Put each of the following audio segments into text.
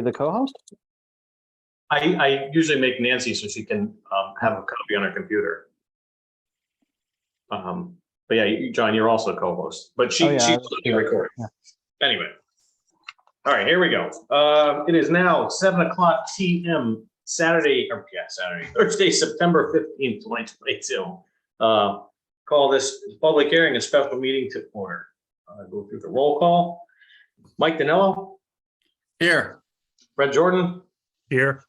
the co-host? I usually make Nancy so she can have a copy on her computer. But yeah, John, you're also a co-host, but she's recording. Yeah. Anyway. All right, here we go. It is now 7:00 PM, Thursday, September 15th, 2022. Call this public hearing a special meeting to order. Go through the roll call. Mike Danello. Here. Fred Jordan. Here.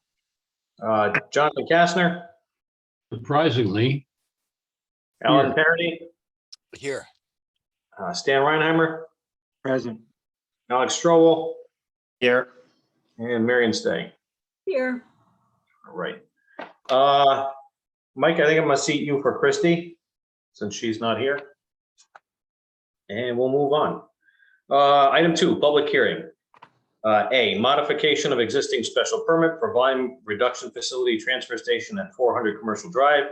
Jonathan Kastner. Surprisingly. Alan Parody. Here. Stan Reinheimer. Present. Alex Strobel. Here. And Marion Stay. Here. All right. Mike, I think I'm gonna seat you for Christie since she's not here. And we'll move on. Item 2, public hearing. A, modification of existing special permit for volume reduction facility transfer station at 400 Commercial Drive.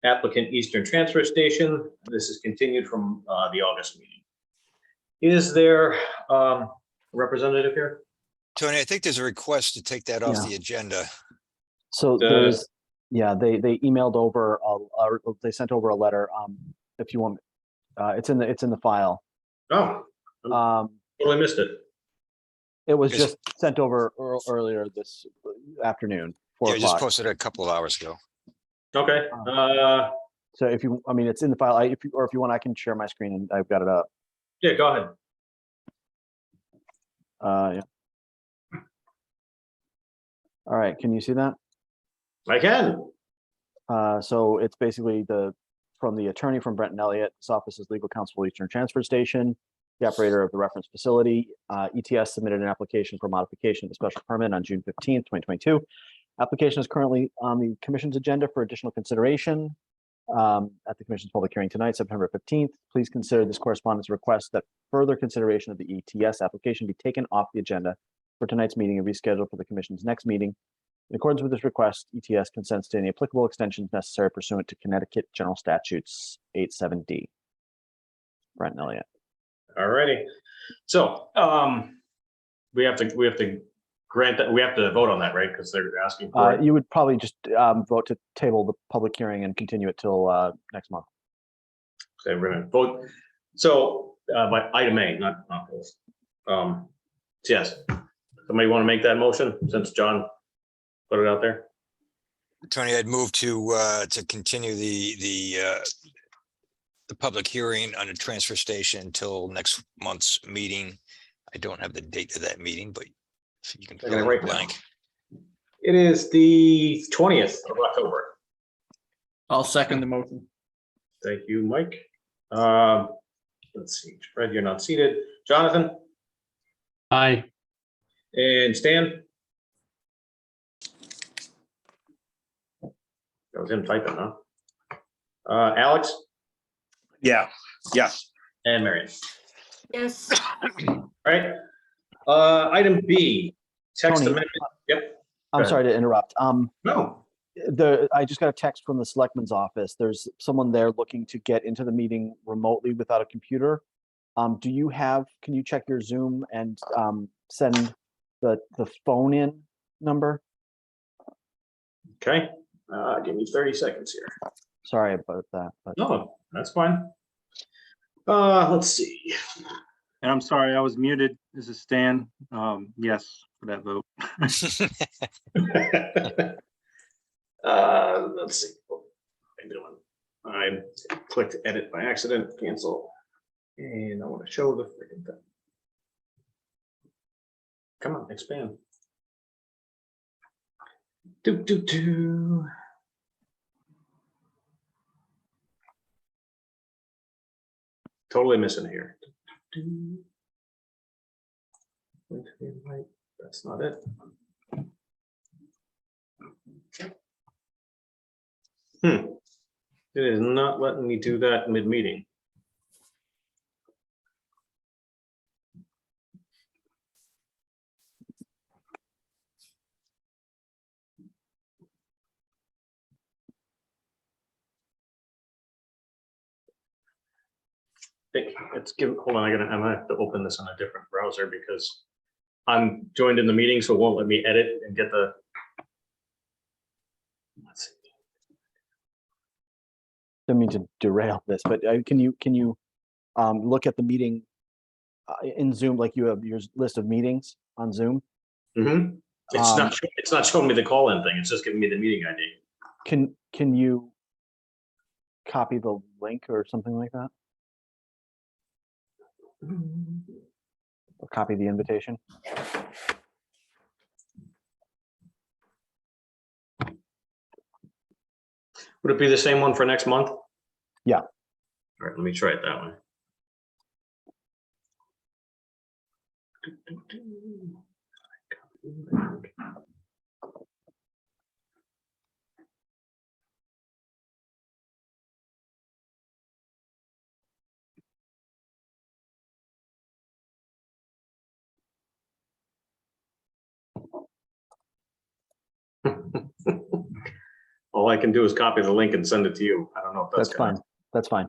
Applicant Eastern Transfer Station. This is continued from the August meeting. Is there a representative here? Tony, I think there's a request to take that off the agenda. So there's, yeah, they emailed over, they sent over a letter. If you want, it's in the file. Oh, totally missed it. It was just sent over earlier this afternoon, 4 Yeah, I just o'clock. posted it a couple of hours ago. Okay. So if you, I mean, it's in the file. If you want, I can share my screen and I've got it up. Yeah, go ahead. Yeah. All right, can you see that? I can. So it's basically from the attorney from Brenton Elliott. This office is legal counsel for Eastern Transfer Station, the operator of the reference facility. ETS submitted an application for modification of the special permit on June 15th, 2022. Application is currently on the commission's agenda for additional consideration at the commission's public hearing tonight, September 15th. Please consider this correspondence request that further consideration of the ETS application be taken off the agenda for tonight's meeting and rescheduled for the commission's next meeting. In accordance with this request, ETS consents to any applicable extensions necessary pursuant to Connecticut General Statutes 87D. Brenton Elliott. All righty. So we have to grant that. We have to vote on that, right? Because they're asking for it. You would probably just vote to table the public hearing and continue it till next month. Okay, we're gonna vote. So by item A, not both. Yes. Somebody want to make that motion since John put it out there? Tony, I'd move to continue the public hearing on the transfer station until next month's meeting. I don't have the date of that meeting, but if you can fill in the blank. It is the 20th of October. I'll second the motion. Thank you, Mike. Let's see, Fred, you're not seated. Jonathan Aye. and Stan. That was him typing, huh? Alex Yeah. Yes. and Marion. Yes. All right. Item B, text Tony, amendment. Yep. I'm ahead. sorry to interrupt. No. I just got a text from the selectman's office. There's someone there looking to get into the meeting remotely without a computer. Can you check your Zoom and send the phone in number? Okay. Give me 30 seconds here. Sorry about that. But No, that's fine. Let's see. And I'm sorry, I was muted. This is Stan. Yes, for that vote. Let's see. What am I doing? I clicked edit by accident, cancel. And I want to show the freaking thing. Come on, expand. Do. Totally missing here. That's not it. It is not letting me do that mid-meeting. Hold on, I'm gonna have to open this on a different browser because I'm joined in the meeting, so it won't let me edit and get the. Let's see. Don't mean to derail this, but can you look at the meeting in Zoom, like you have your list of meetings on Zoom? Mhm. It's not showing me the call-in thing. It's just giving me the meeting ID. Can you copy the link or something like that? Or copy the invitation? Would it be the same one for next month? Yeah. All right, let me try it that way. All I can do is copy the link and send it to you. I don't know if that's That's fine. That's fine.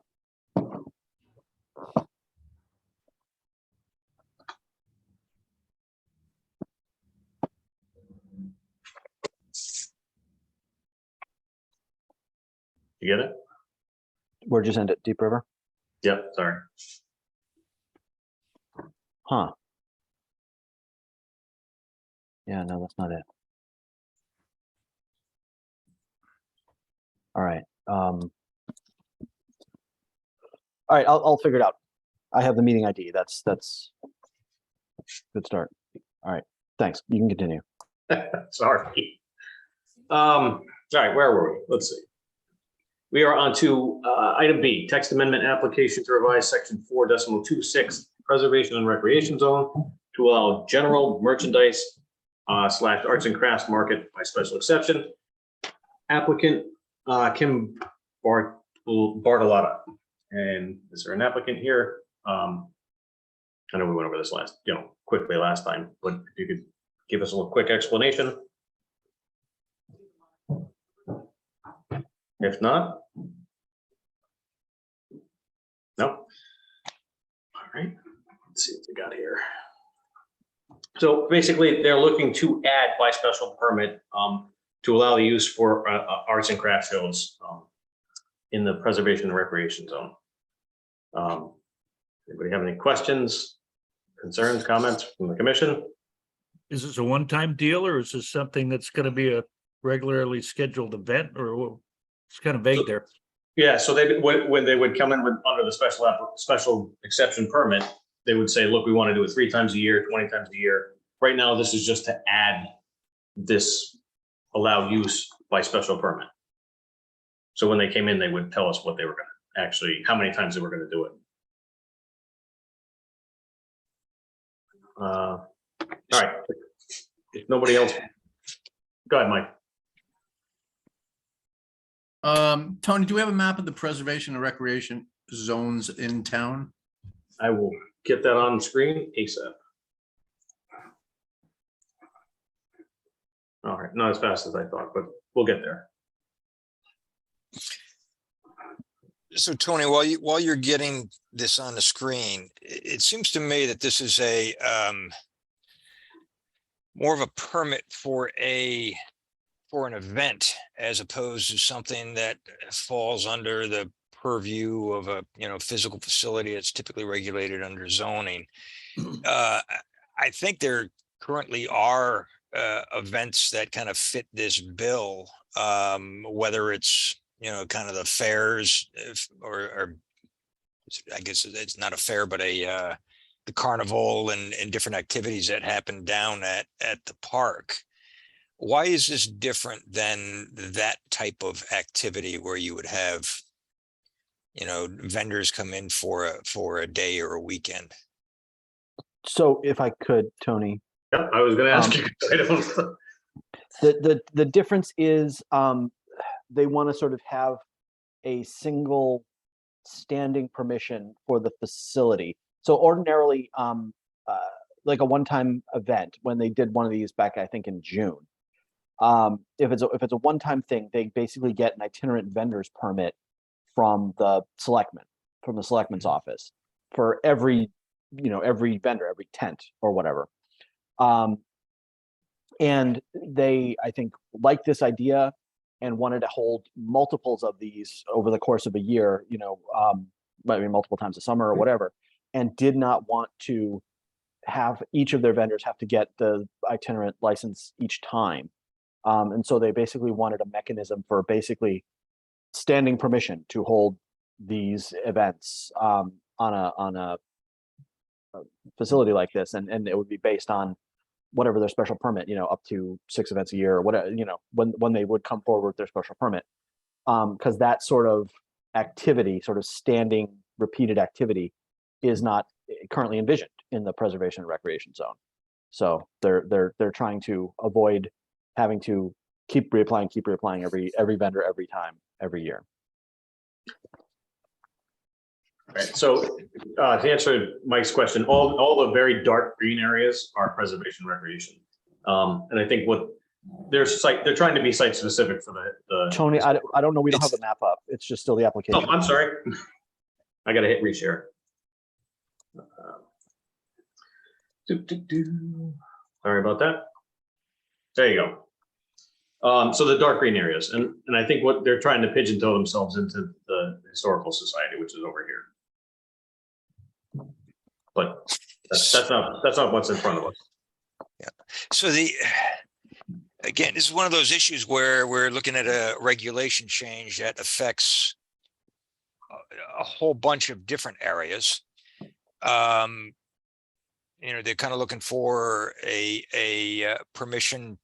You get it? Where'd you send it? Deep River? Yep, sorry. Huh. Yeah, no, that's not it. All right. All right, I'll figure it out. I have the meeting ID. That's good start. All right, thanks. You can continue. Sorry. All right, where were we? Let's see. We are on to item B, text amendment application to revise section 4.26 preservation and recreation zone to allow general merchandise / arts and crafts market by special exception. Applicant Kim Bartolotta. And is there an applicant here? I know we went over this quickly last time, but if you could give us a little quick explanation. If not, no. All right, let's see what we got here. So basically, they're looking to add by special permit to allow the use for arts and crafts shows in the preservation and recreation zone. Anybody have any questions, concerns, comments from the commission? Is this a one-time deal or is this something that's going to be a regularly scheduled event or it's kind of vague there? Yeah, so when they would come in under the special exception permit, they would say, look, we want to do it 3 times a year, 20 times a year. Right now, this is just to add this allowed use by special permit. So when they came in, they would tell us what they were going to actually, how many times they were going to do it. All right. If nobody else, go ahead, Mike. Tony, do we have a map of the preservation and recreation zones in town? I will get that on screen ASAP. All right, not as fast as I thought, but we'll get there. So Tony, while you're getting this on the screen, it seems to me that this is a more of a permit for an event as opposed to something that falls under the purview of a physical facility that's typically regulated under zoning. I think there currently are events that kind of fit this bill, whether it's kind of the fairs or I guess it's not a fair, but the carnival and different activities that happen down at the park. Why is this different than that type of activity where you would have, vendors come in for a day or a weekend? So if I could, Tony, Yep, I was going to ask you. I don't. the difference is they want to sort of have a single standing permission for the facility. So ordinarily, like a one-time event, when they did one of these back, I think in June, if it's a one-time thing, they basically get an itinerant vendor's permit from the selectman's office for every vendor, every tent or whatever. And they, I think, liked this idea and wanted to hold multiples of these over the course of a year, maybe multiple times a summer or whatever, and did not want to have each of their vendors have to get the itinerant license each time. And so they basically wanted a mechanism for basically standing permission to hold these events on a facility like this, and it would be based on whatever their special permit, up to 6 events a year or whatever, when they would come forward with their special permit. Because that sort of activity, sort of standing repeated activity, is not currently envisioned in the preservation and recreation zone. So they're trying to avoid having to keep reapplying every vendor every time, every year. Right, so to answer Mike's question, all the very dark green areas are preservation recreation. And I think they're trying to be site specific for the. Tony, I don't know. We don't have the map up. It's just still the application. Oh, I'm sorry. I gotta hit reshare. Sorry about that. There you go. So the dark green areas, and I think what they're trying to pigeonhole themselves into the historical society, which is over here. But that's not what's in front of us. So again, this is one of those issues where we're looking at a regulation change that affects a whole bunch of different areas. They're kind of looking for a permission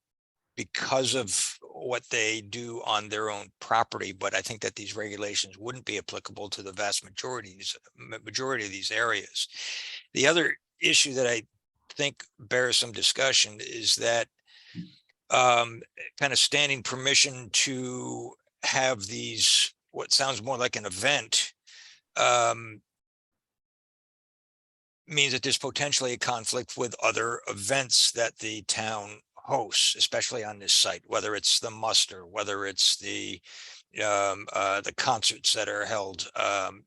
because of what they do on their own property, but I think that these regulations wouldn't be applicable to the vast majority of these areas. The other issue that I think bears some discussion is that kind of standing permission to have these, what sounds more like an event, means that there's potentially a conflict with other events that the town hosts, especially on this site, whether it's the muster, whether it's the concerts that are held on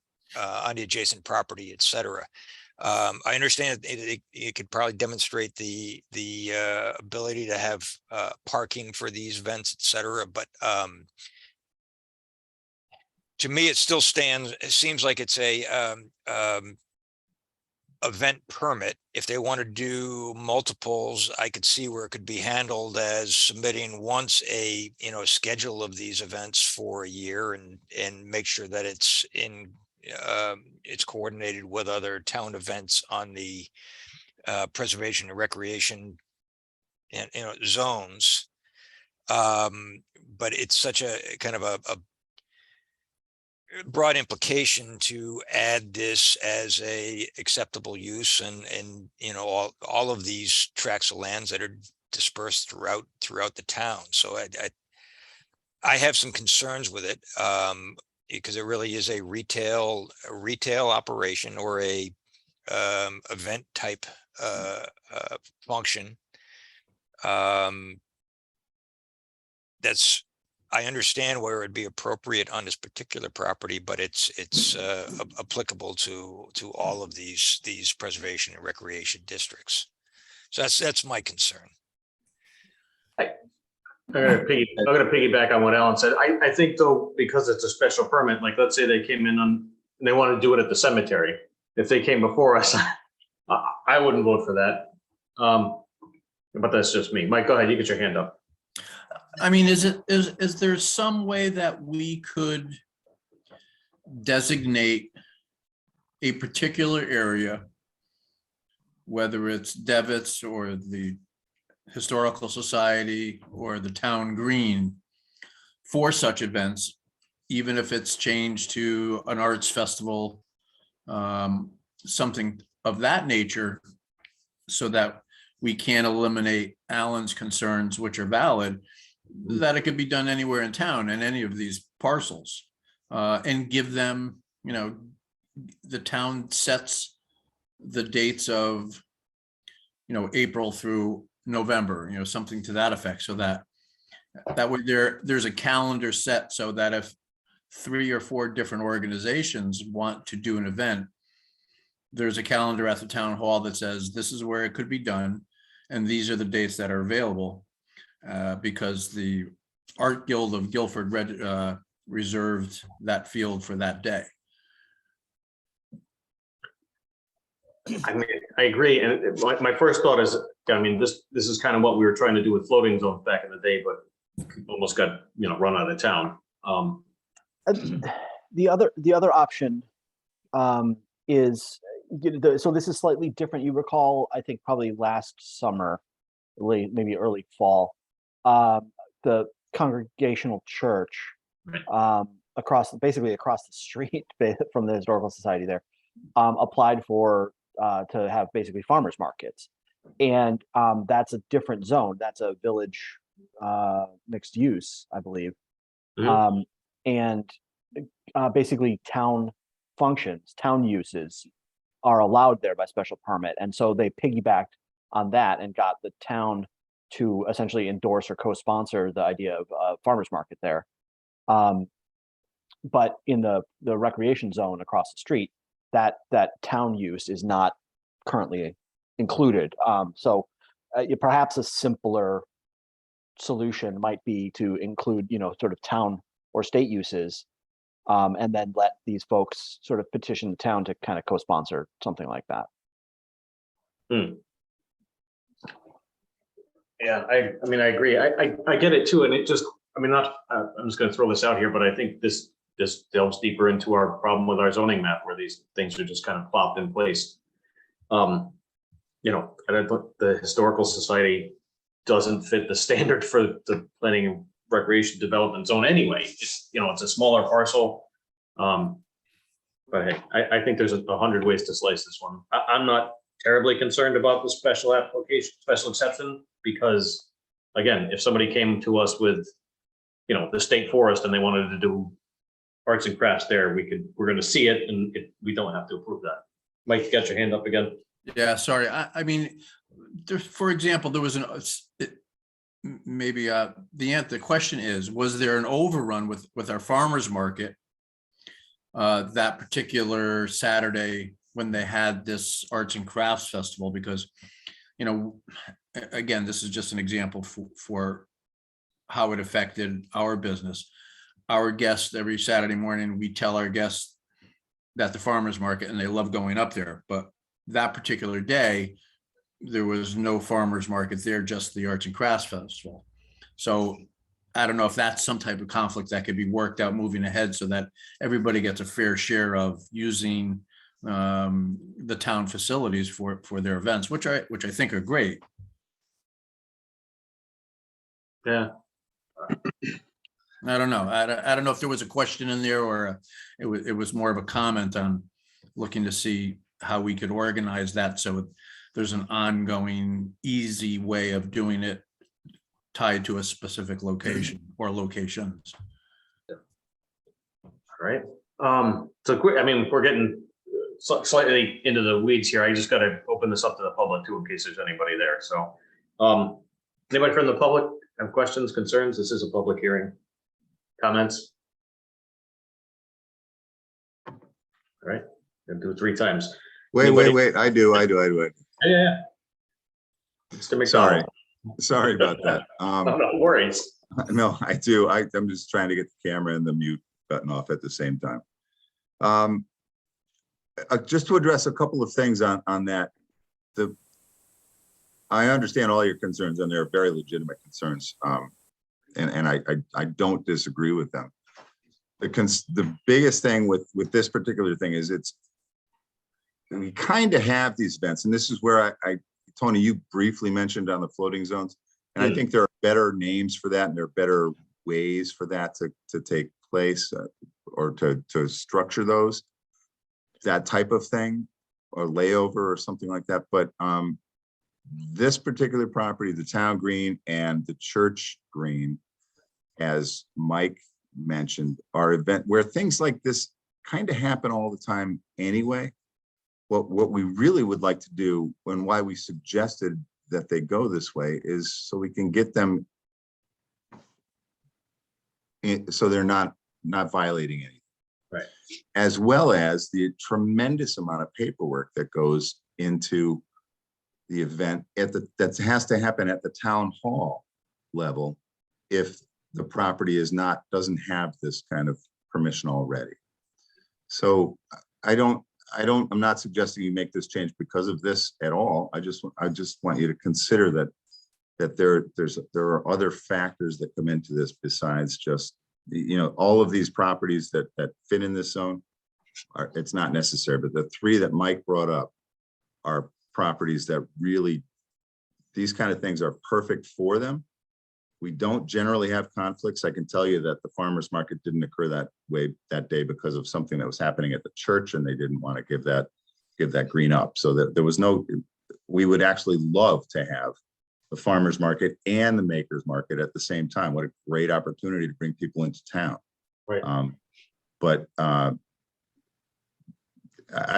the adjacent property, etc. I understand it could probably demonstrate the ability to have parking for these events, etc. But to me, it still stands. It seems like it's a event permit. If they want to do multiples, I could see where it could be handled as submitting once a schedule of these events for a year and make sure that it's coordinated with other town events on the preservation and recreation and zones. But it's such a kind of a broad implication to add this as a acceptable use and all of these tracts of lands that are dispersed throughout the town. So I have some concerns with it because it really is a retail operation or a event type function. I understand where it'd be appropriate on this particular property, but it's applicable to all of these preservation and recreation districts. So that's my concern. I'm gonna piggyback on what Alan said. I think though, because it's a special permit, like let's say they came in and they want to do it at the cemetery. If they came before us, I wouldn't vote for that. But that's just me. Mike, go ahead. You get your hand up. I mean, is there some way that we could designate a particular area, whether it's Devitt's or the Historical Society or the Town Green, for such events, even if it's changed to an arts festival, something of that nature, so that we can eliminate Alan's concerns, which are valid, that it could be done anywhere in town in any of these parcels, and give them, the town sets the dates of, April through November, something to that effect, so that way there's a calendar set, so that if 3 or 4 different organizations want to do an event, there's a calendar at the town hall that says this is where it could be done. and these are the dates that are available, because the Art Guild of Guilford reserved that field for that day. I mean, I agree, and my first thought is, I mean, this is kind of what we were trying to do with floating zones back in the day, but almost got, run out of town. The other option is, so this is slightly different. You recall, I think probably last summer, maybe early fall, the Congregational Church basically across the street from the Historical Society there, applied for to have basically farmers markets, and that's a different zone. That's a village mixed use, I believe. Mhm. And basically town functions, town uses are allowed there by special permit. And so they piggybacked on that and got the town to essentially endorse or co-sponsor the idea of a farmer's market there. But in the recreation zone across the street, that town use is not currently included. So perhaps a simpler solution might be to include, sort of town or state uses, and then let these folks sort of petition the town to kind of co-sponsor something like that. Yeah, I mean, I agree. I get it too, and it just, I mean, I'm just gonna throw this out here, but I think this delves deeper into our problem with our zoning map, where these things are just kind of plopped in place. The Historical Society doesn't fit the standard for the planning and recreation development zone anyway. It's a smaller parcel. But hey, I think there's 100 ways to slice this one. I'm not terribly concerned about the special exception, because again, if somebody came to us with, the state forest and they wanted to do arts and crafts there, we're going to see it, and we don't have to approve that. Mike, you got your hand up again? Yeah, sorry. I mean, for example, there was the question is, was there an overrun with our farmers market that particular Saturday when they had this arts and crafts festival? Because, again, this is just an example for how it affected our business. Our guests, every Saturday morning, we tell our guests that the farmers market, and they love going up there, but that particular day, there was no farmers market there, just the arts and crafts festival. So I don't know if that's some type of conflict that could be worked out moving ahead, so that everybody gets a fair share of using the town facilities for their events, which I think are great. Yeah. I don't know. I don't know if there was a question in there, or it was more of a comment on looking to see how we could organize that so there's an ongoing, easy way of doing it tied to a specific location or locations. All right. So quick, I mean, we're getting slightly into the weeds here. I just got to open this up to the public too, in case there's anybody there. So, anybody from the public have questions, concerns? This is a public hearing. Comments? All right, gonna do it 3 times. Wait, I do. Yeah. Mr. McDonald. Sorry about that. No worries. No, I do. I'm just trying to get the camera and the mute button off at the same time. Just to address a couple of things on that. I understand all your concerns, and they're very legitimate concerns. And I don't disagree with them. The biggest thing with this particular thing is we kind of have these events, and this is where Tony, you briefly mentioned on the floating zones, and I think there are better names for that, and there are better ways for that to take place, or to structure those, that type of thing, or layover or something like that. But this particular property, the town green and the church green, as Mike mentioned, are event where things like this kind of happen all the time anyway. What we really would like to do, and why we suggested that they go this way, is so we can get them so they're not violating anything. Right. As well as the tremendous amount of paperwork that goes into the event that has to happen at the town hall level if the property doesn't have this kind of permission already. So I'm not suggesting you make this change because of this at all. I just want you to consider that there are other factors that come into this besides just, all of these properties that fit in this zone it's not necessary, but the three that Mike brought up are properties that really, these kind of things are perfect for them. We don't generally have conflicts. I can tell you that the farmer's market didn't occur that way that day because of something that was happening at the church, and they didn't want to give that green up. So that there was we would actually love to have the farmer's market and the maker's market at the same time. What a great opportunity to bring people into town. Right. But I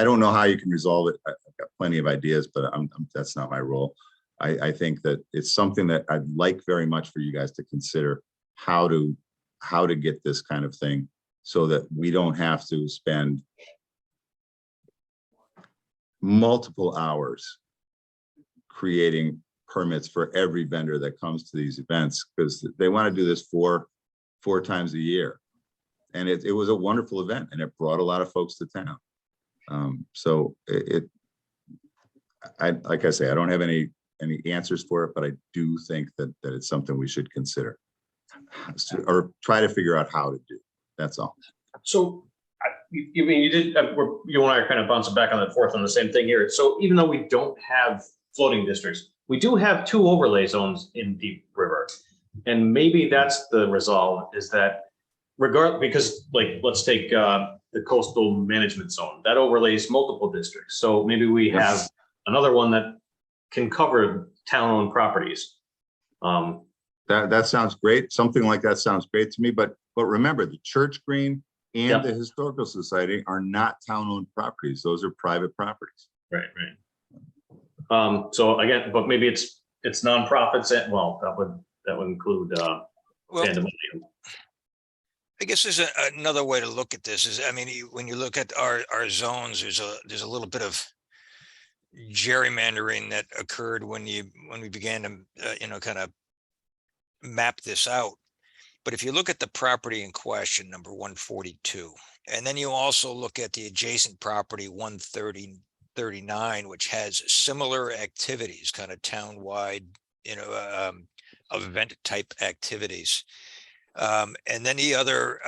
don't know how you can resolve it. I've got plenty of ideas, but that's not my role. I think that it's something that I'd like very much for you guys to consider how to get this kind of thing so that we don't have to spend multiple hours creating permits for every vendor that comes to these events, because they want to do this four times a year. And it was a wonderful event, and it brought a lot of folks to town. So like I say, I don't have any answers for it, but I do think that it's something we should consider or try to figure out how to do. That's all. So, you mean, you did, you and I are kind of bouncing back on the fourth on the same thing here. So even though we don't have floating districts, we do have 2 overlay zones in Deep River. And maybe that's the resolve, is that because like, let's take the coastal management zone, that overlays multiple districts. So maybe we have another one that can cover town-owned properties. That sounds great. Something like that sounds great to me. But remember, the Church Green and the Historical Society are not town-owned properties. Those are private properties. Right. So again, but maybe it's nonprofits, and well, that would include Well, pandemonium. I guess there's another way to look at this is, I mean, when you look at our zones, there's a little bit of gerrymandering that occurred when we began to, kind of map this out. But if you look at the property in question, number 142, and then you also look at the adjacent property 139, which has similar activities, kind of town-wide, event type activities. And then the other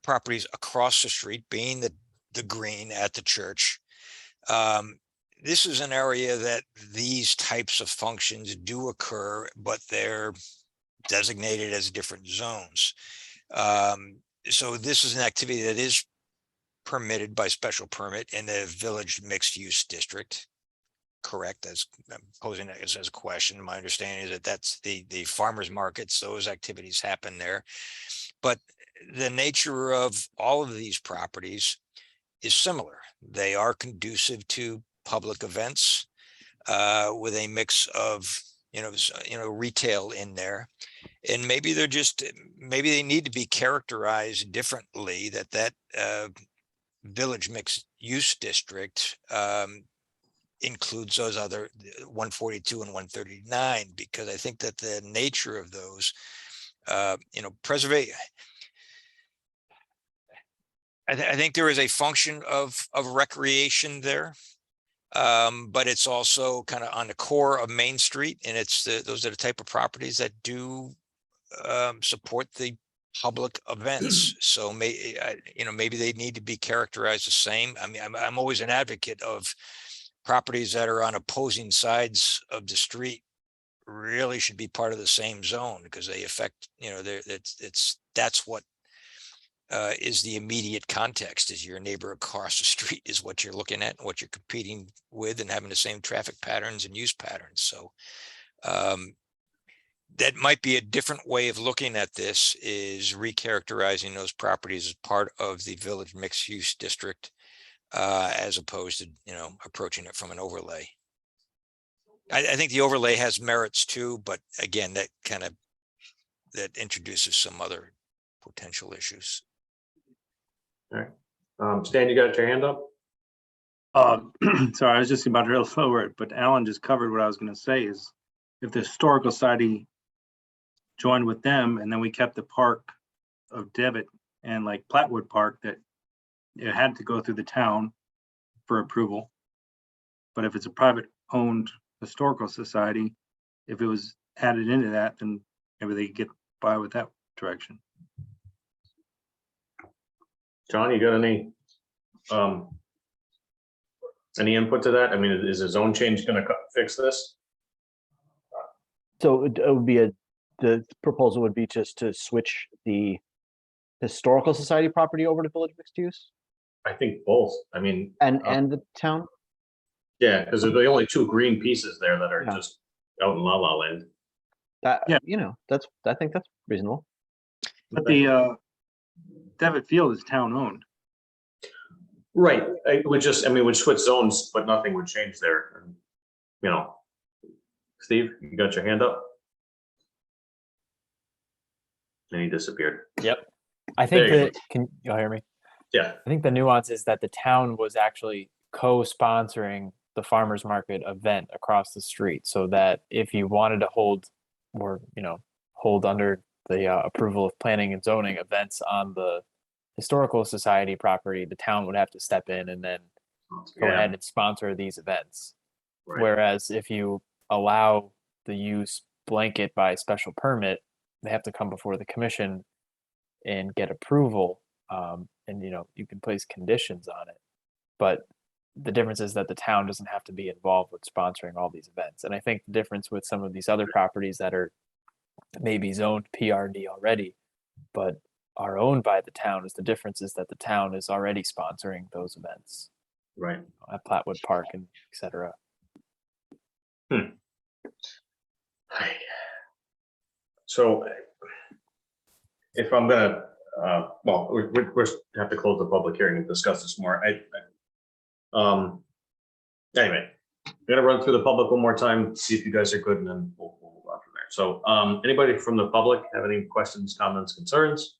properties across the street, being the green at the church. This is an area that these types of functions do occur, but they're designated as different zones. So this is an activity that is permitted by special permit in the village mixed use district. Correct, as I'm posing that as a question. My understanding is that that's the farmers markets, those activities happen there. But the nature of all of these properties is similar. They are conducive to public events with a mix of retail in there. And maybe maybe they need to be characterized differently, that village mixed use district includes those other 142 and 139, because I think that the nature of those, preservation. I think there is a function of recreation there, but it's also kind of on the core of Main Street, and those are the type of properties that do support the public events. So maybe they need to be characterized the same. I mean, I'm always an advocate of properties that are on opposing sides of the street really should be part of the same zone, because they affect, that's what is the immediate context, is your neighbor across the street is what you're looking at and what you're competing with, and having the same traffic patterns and use patterns. So that might be a different way of looking at this, is recharacterizing those properties as part of the village mixed use district, as opposed to, approaching it from an overlay. I think the overlay has merits too, but again, that introduces some other potential issues. All right. Stan, you got your hand up? Sorry, I was just about to lower it, but Alan just covered what I was gonna say is if the Historical Society joined with them and then we kept the park of Devitt and like Platwood Park, that it had to go through the town for approval. But if it's a private owned historical society, if it was added into that, then maybe they could get by with that direction. John, you got any input to that? I mean, is a zone change gonna fix this? So it would be the proposal would be just to switch the historical society property over to village mixed use I think both. I mean, and the town. yeah, because they're the only two green pieces there that are Yeah. just out in La La Land. That, Yeah. you know, I think that's reasonable. But the Devitt Field is town owned. Right, it would just, I mean, would switch zones, but nothing would change there. And, you know, Steve, you got your hand up? And he disappeared. I think There you that, can you all hear me? Yeah, I think the nuance is that the town was actually co-sponsoring the farmer's market event across the street, so that if you wanted to hold or, hold under the approval of planning and zoning events on the historical society property, the town would have to step in and then go yeah, ahead and sponsor these events. right. Whereas if you allow the use blanket by special permit, they have to come before the commission and get approval. And you can place conditions on it. But the difference is that the town doesn't have to be involved with sponsoring all these events. And I think the difference with some of these other properties that are maybe zoned PRD already, but are owned by the town, is the difference is that the town is already sponsoring those events Right. at Platwood Park and et cetera. So if I'm gonna, well, we have to close the public hearing and discuss this more. Anyway, I'm gonna run through the public one more time, see if you guys are good, and then we'll move on from there. So, anybody from the public have any questions, comments, concerns?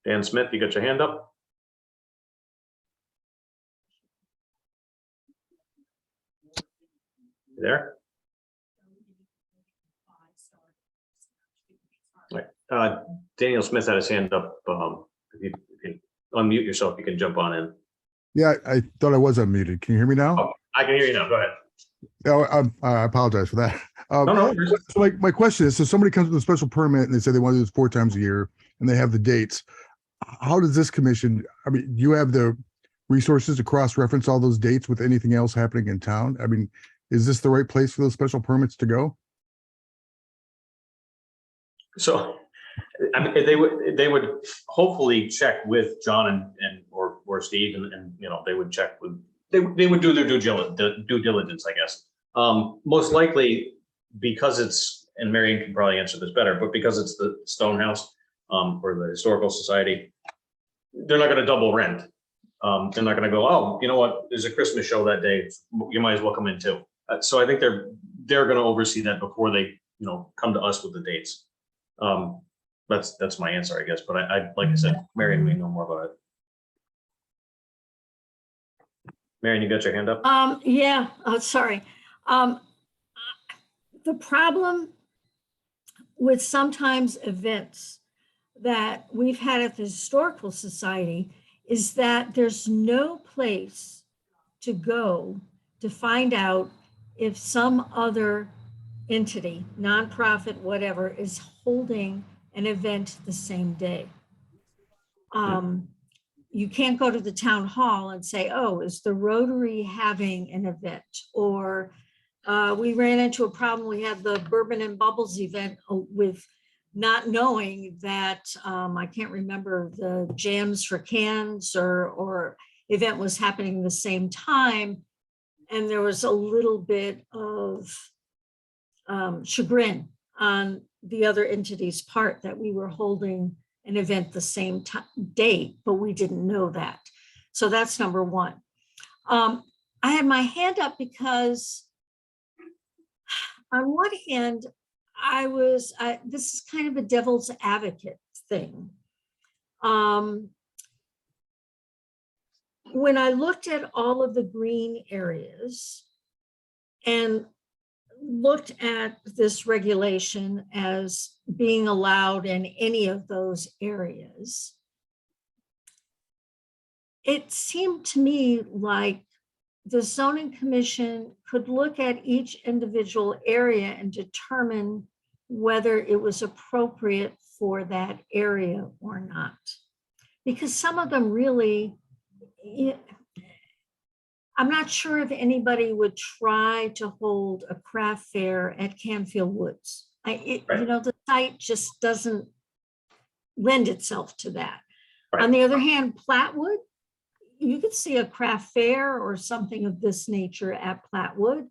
Dan Smith, you got your hand up? You there? Right. Daniel Smith had his hand up. If you can unmute yourself, you can jump on in. Yeah, I thought I was unmuted. Can you hear me now? Oh, I can hear you now. Go ahead. Oh, I apologize for that. No. So my question is, so somebody comes with a special permit and they say they want to do this 4 times a year and they have the dates. How does this commission, I mean, do you have the resources to cross-reference all those dates with anything else happening in town? I mean, is this the right place for those special permits to go? So, I mean, they would hopefully check with John and or Steve and they would check with, they would do their due diligence, I guess. Most likely because it's, and Marion can probably answer this better, but because it's the Stonehouse or the Historical Society, they're not going to double rent. They're not going to go, oh, you know what, there's a Christmas show that day, you might as well come in too. So I think they're going to oversee that before they come to us with the dates. That's my answer, I guess. But I like I said, Marion, we know more about it. Marion, you got your hand up? Yeah, sorry. The problem with sometimes events that we've had at the Historical Society is that there's no place to go to find out if some other entity, nonprofit, whatever, is holding an event the same day. You can't go to the town hall and say, oh, is the Rotary having an event? Or we ran into a problem. We had the Bourbon and Bubbles event with not knowing that, I can't remember, the Jams for Cans or event was happening the same time. And there was a little bit of chagrin on the other entity's part that we were holding an event the same date, but we didn't know that. So that's number one. I had my hand up because on one hand, this is kind of a devil's advocate thing. when I looked at all of the green areas and looked at this regulation as being allowed in any of those areas, it seemed to me like the zoning commission could look at each individual area and determine whether it was appropriate for that area or not. Because some of them really, I'm not sure if anybody would try to hold a craft fair at Canfield Woods. You know, the site just doesn't lend itself to that. Right. On the other hand, Platwood, you could see a craft fair or something of this nature at Platwood,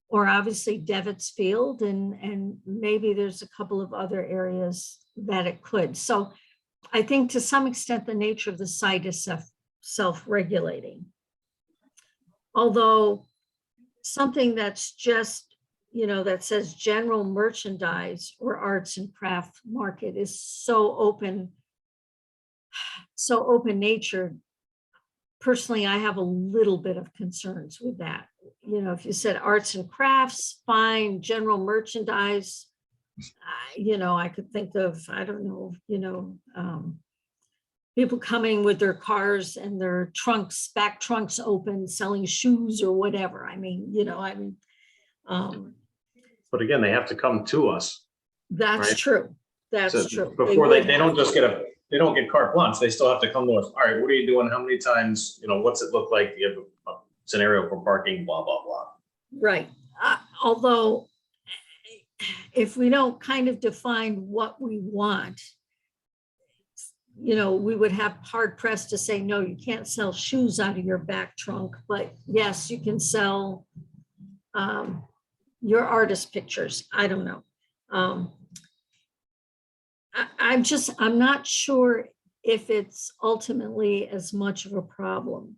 or obviously Devitt's Field, and maybe there's a couple of other areas that it could. So I think to some extent, the nature of the site is self-regulating. Although something that's just, you know, that says general merchandise or arts and craft market is so open natured. Personally, I have a little bit of concerns with that. You know, if you said arts and crafts, fine, general merchandise, you know, I could think of, I don't know, you know, people coming with their cars and their trunks, back trunks open, selling shoes or whatever. I mean, you know, But again, they have to come to us. that's Right. true. That's So true. Before would they don't have just to. they don't get carte blanche. They still have to come to us. All right, what are you doing? How many times, you know, what's it look like? You have a scenario for parking, blah, blah, blah. Right. Although if we don't kind of define what we want, you know, we would have hard pressed to say, no, you can't sell shoes out of your back trunk, but yes, you can sell your artist pictures. I don't know. I'm not sure if it's ultimately as much of a problem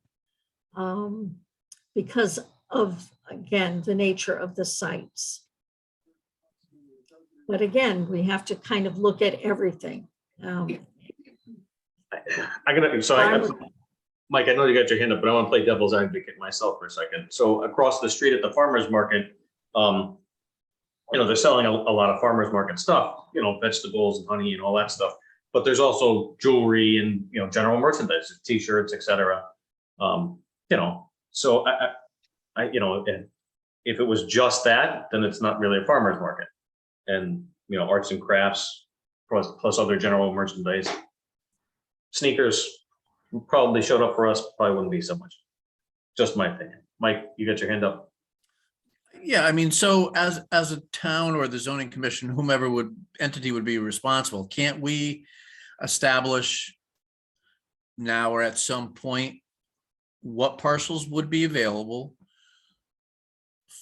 because of, again, the nature of the sites. But again, we have to kind of look at everything. Mike, I know you got your hand up, but I want to play devil's advocate myself for a second. So across the street at the farmer's market, you know, they're selling a lot of farmer's market stuff, you know, vegetables and honey and all that stuff. But there's also jewelry and, you know, general merchandise, T-shirts, et cetera. You know, so I, you know, if it was just that, then it's not really a farmer's market. And, you know, arts and crafts plus other general merchandise. Sneakers probably showed up for us, probably wouldn't be so much. Just my opinion. Mike, you got your hand up. Yeah, I mean, so as a town or the zoning commission, whomever entity would be responsible, can't we establish now or at some point what parcels would be available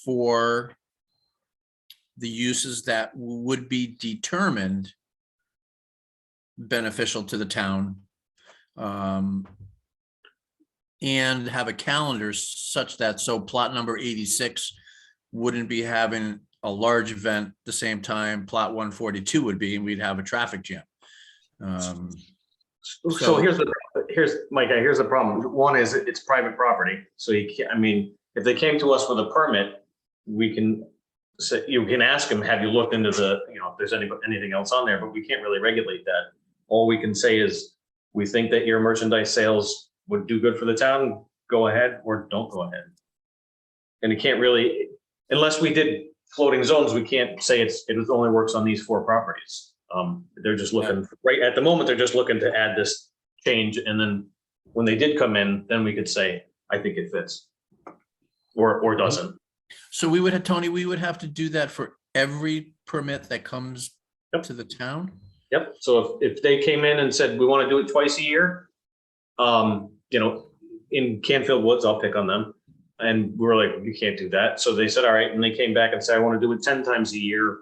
for the uses that would be determined beneficial to the town? And have a calendar such that plot number 86 wouldn't be having a large event the same time plot 142 would be, and we'd have a traffic jam. So here's Mike, here's the problem. One is it's private property. So you can't, I mean, if they came to us with a permit, we can say, you can ask them, have you looked into the, you know, if there's anything else on there, but we can't really regulate that. All we can say is, we think that your merchandise sales would do good for the town, go ahead, or don't go ahead. And it can't really, unless we did floating zones, we can't say it only works on these 4 properties. They're just looking, right at the moment, they're just looking to add this change. And then when they did come in, then we could say, I think it fits or doesn't. So we would have, Tony, we would have to do that for every permit that comes to the town? Yep. So if they came in and said, we want to do it twice a year, you know, in Canfield Woods, I'll pick on them. And we were like, you can't do that. So they said, all right. And they came back and said, I want to do it 10 times a year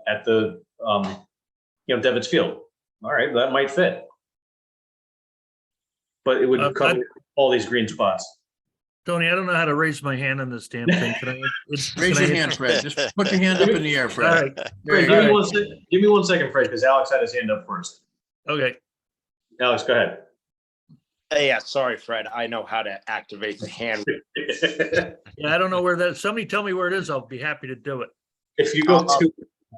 at the, you know, Devitt's Field. All right, that might fit. But it would cover all these green spots. Tony, I don't know how to raise my hand on this damn thing. Can I? Raise your hand, Fred. Just put your hand up in the air, All Fred. right, There you Fred, go. give me one second, Fred, because Alex had his hand up first. okay. Alex, go ahead. Yeah, sorry, Fred. I know how to activate the hand. Yeah, I don't know where that, somebody tell me where it is. I'll be happy to do it. If you go to,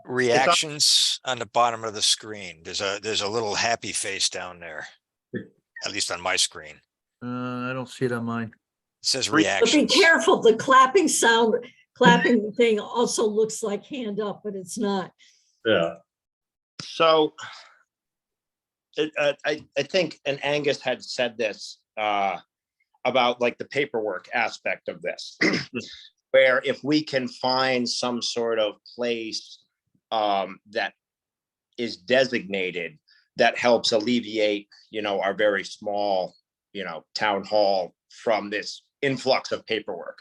Reactions on the bottom of the screen. There's a little happy face down there. At least on my screen. It I don't see it on mine. says But be reactions. careful, the clapping thing also looks like hand up, but it's not. yeah, So I think, and Angus had said this about like the paperwork aspect of this, where if we can find some sort of place that is designated that helps alleviate, our very small, town hall from this influx of paperwork.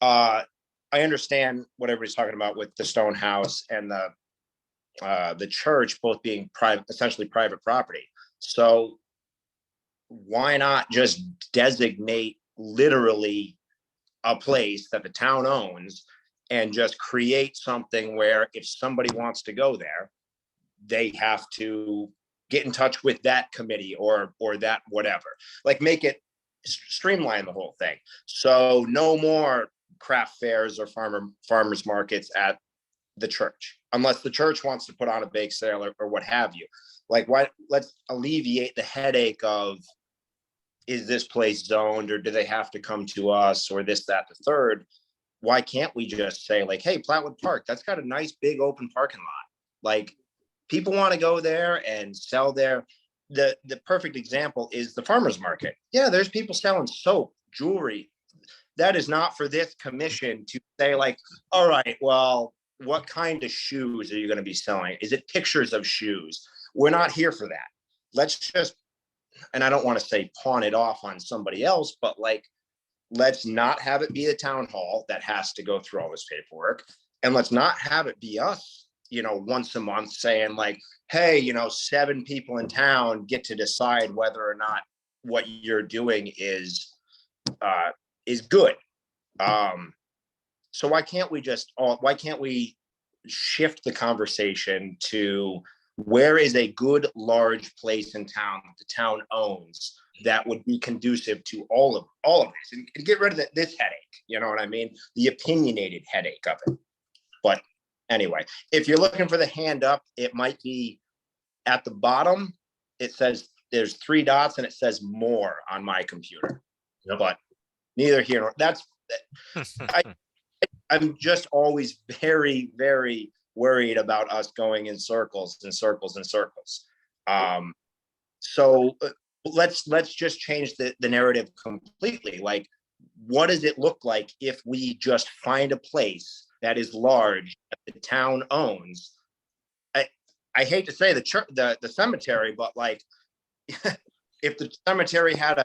I understand what everybody's talking about with the Stone House and the church both being essentially private property. So why not just designate literally a place that the town owns and just create something where if somebody wants to go there, they have to get in touch with that committee or that whatever, like make it streamline the whole thing. So no more craft fairs or farmers markets at the church, unless the church wants to put on a bake sale or what have you. Like, let's alleviate the headache of, is this place zoned or do they have to come to us or this, that, the third? Why can't we just say like, hey, Platwood Park, that's got a nice big open parking lot. Like, people want to go there and sell there. The perfect example is the farmer's market. Yeah, there's people selling soap, jewelry. That is not for this commission to say like, all right, well, what kind of shoes are you going to be selling? Is it pictures of shoes? We're not here for that. Let's just, and I don't want to say pawn it off on somebody else, but like, let's not have it be the town hall that has to go through all this paperwork. And let's not have it be us, once a month saying like, hey, 7 people in town get to decide whether or not what you're doing is good. So why can't we shift the conversation to where is a good large place in town that the town owns that would be conducive to all of this and get rid of this headache, you know what I mean? The opinionated headache of it. But anyway, if you're looking for the hand up, it might be at the bottom. It says there's 3 dots and it says more on my computer, but neither here nor that's, I'm just always very, very worried about us going in circles and circles and circles. So let's just change the narrative completely. Like, what does it look like if we just find a place that is large that the town owns? I hate to say the church, the cemetery, but like, if the cemetery had a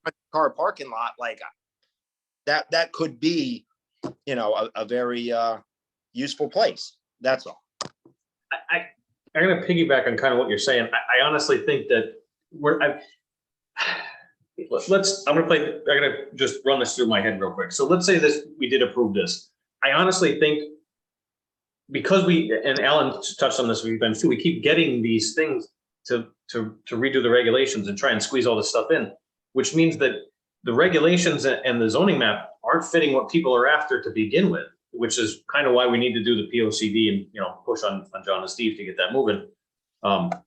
300-car parking lot, like that could be, a very useful place. That's all. I'm going to piggyback on kind of what you're saying. I honestly think that I'm going to just run this through my head real quick. So let's say we did approve this. I honestly think because and Alan touched on this, we keep getting these things to redo the regulations and try and squeeze all this stuff in, which means that the regulations and the zoning map aren't fitting what people are after to begin with, which is kind of why we need to do the POCD and, push on John and Steve to get that moving. But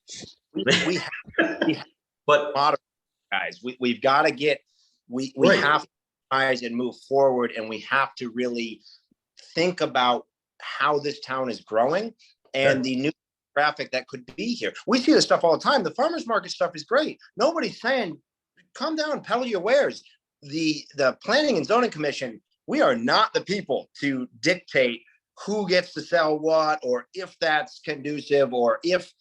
guys, we've got to get, we Right. have to rise and move forward, and we have to really think about how this town is growing and the new traffic that could be here. We see this stuff all the time. The farmers market stuff is great. Nobody's saying, come down, peddle your wares. The Planning and Zoning Commission, we are not the people to dictate who gets to sell what, or if that's conducive, or if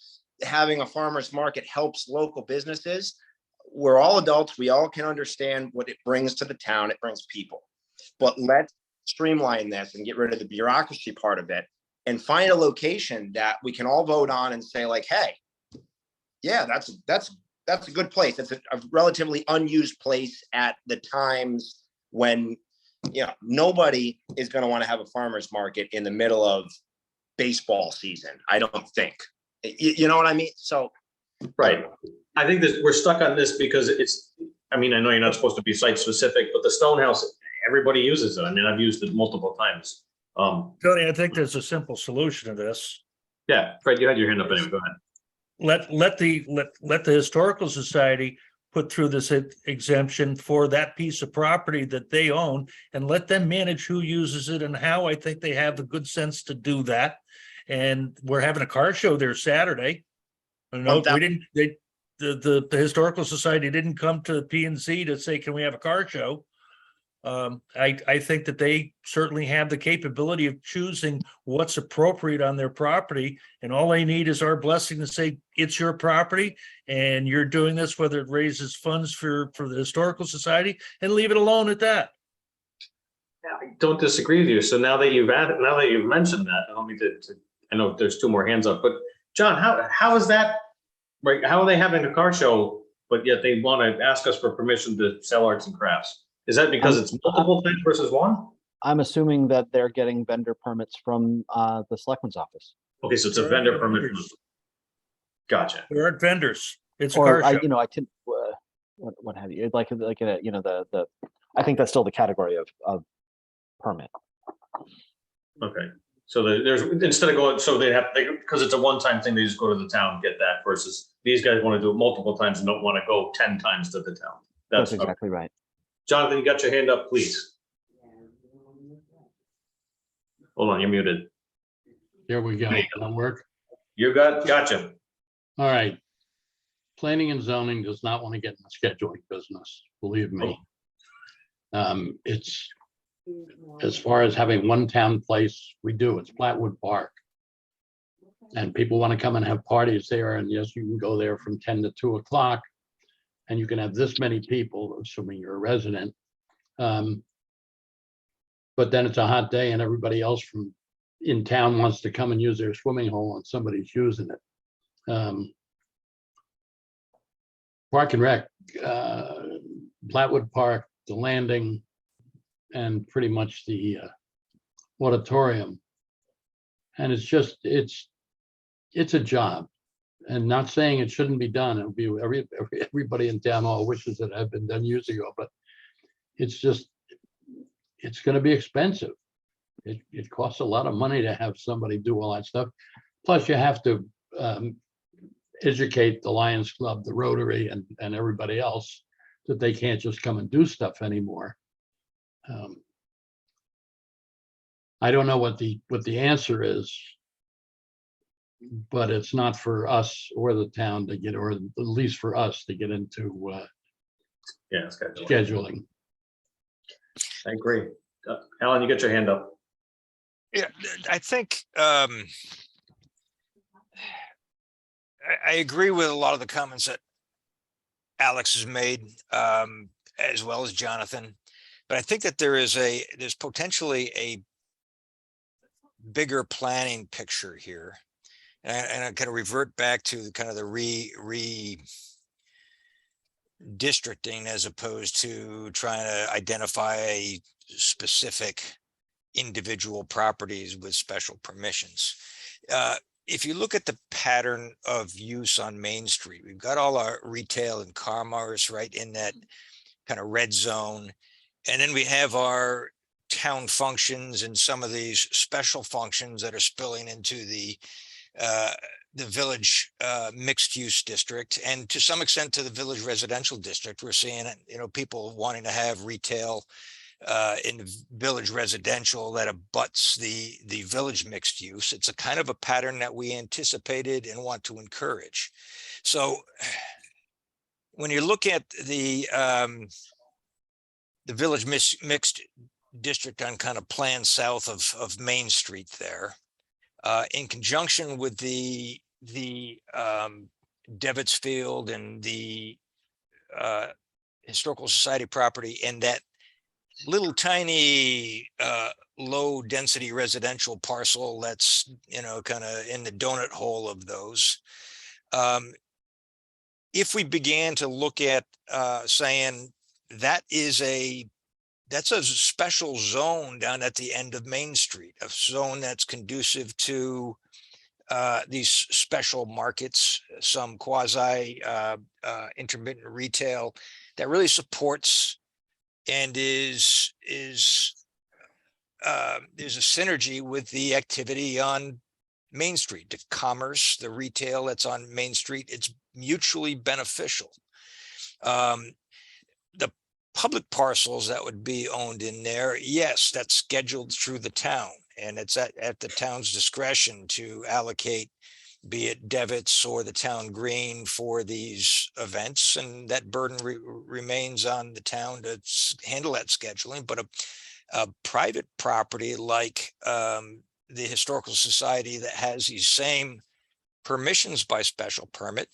having a farmer's market helps local businesses. We're all adults. We all can understand what it brings to the town. It brings people. But let's streamline this and get rid of the bureaucracy part of it and find a location that we can all vote on and say like, hey, yeah, that's a good place. It's a relatively unused place at the times when, nobody is going to want to have a farmer's market in the middle of baseball season. I don't think, you know what I mean? So. Right. I think we're stuck on this because I mean, I know you're not supposed to be site specific, but the stone house, everybody uses it. I mean, I've used it multiple times. Tony, I think there's a simple solution to this. Yeah, Fred, you had your hand up anyway. Go ahead. Let the Historical Society put through this exemption for that piece of property that they own and let them manage who uses it and how. I think they have the good sense to do that. And we're having a car show there Saturday. No, we didn't, the Historical Society didn't come to P and Z to say, can we have a car show? I think that they certainly have the capability of choosing what's appropriate on their property. And all they need is our blessing to say, it's your property and you're doing this, whether it raises funds for the Historical Society, and leave it alone at that. I don't disagree with you. So now that you've mentioned that, I don't mean to I know there's two more hands up, but John, how is that, right? How are they having a car show, but yet they want to ask us for permission to sell arts and crafts? Is that because it's multiple things versus one? I'm assuming that they're getting vendor permits from the selectman's office. Okay, so it's a vendor permit. Gotcha. There aren't vendors. It's a Or car show. I can, what have you, like, I think that's still the category of permit. Okay, so there's, instead of going, so because it's a one-time thing, they just go to the town, get that, versus these guys want to do it multiple times and don't want to go 10 times to the town. That's exactly right. Jonathan, you got your hand up, please. Hold on, you're muted. Here we go. Can that work? You gotcha. All right. Planning and zoning does not want to get in the scheduling business, believe me. It's, as far as having one town place, we do, it's Flatwood Park. And people want to come and have parties there, and yes, you can go there from 10 to 2 o'clock. And you can have this many people, assuming you're a resident. But then it's a hot day and everybody else from in town wants to come and use their swimming hole and somebody's using it. Park and Rec, Flatwood Park, the landing, and pretty much the auditorium. And it's just, it's a job. And not saying it shouldn't be done. It'll be everybody in town hall wishes it had been done years ago, but it's just, it's going to be expensive. It costs a lot of money to have somebody do all that stuff. Plus you have to educate the Lions Club, the Rotary, and everybody else that they can't just come and do stuff anymore. I don't know what the answer is, but it's not for us or the town to get, or at least for us to get into scheduling. I agree. Alan, you got your hand up. Yeah, I think I agree with a lot of the comments that Alex has made, as well as Jonathan. But I think that there's potentially a bigger planning picture here. And I kind of revert back to kind of the redistricting as opposed to trying to identify specific individual properties with special permissions. If you look at the pattern of use on Main Street, we've got all our retail and Carmars right in that kind of red zone. And then we have our town functions and some of these special functions that are spilling into the village mixed use district, and to some extent to the village residential district. We're seeing, people wanting to have retail in the village residential that abuts the village mixed use. It's a kind of a pattern that we anticipated and want to encourage. So when you look at the village mixed district on kind of plan south of Main Street there, in conjunction with the Devitt's Field and the Historical Society property, and that little tiny low density residential parcel that's kind of in the donut hole of those. If we began to look at saying that's a special zone down at the end of Main Street, a zone that's conducive to these special markets, some quasi intermittent retail, that really supports and there's a synergy with the activity on Main Street, the commerce, the retail that's on Main Street. It's mutually beneficial. The public parcels that would be owned in there, yes, that's scheduled through the town, and it's at the town's discretion to allocate, be it debits or the town green for these events, and that burden remains on the town to handle that scheduling. But a private property like the Historical Society that has these same permissions by special permit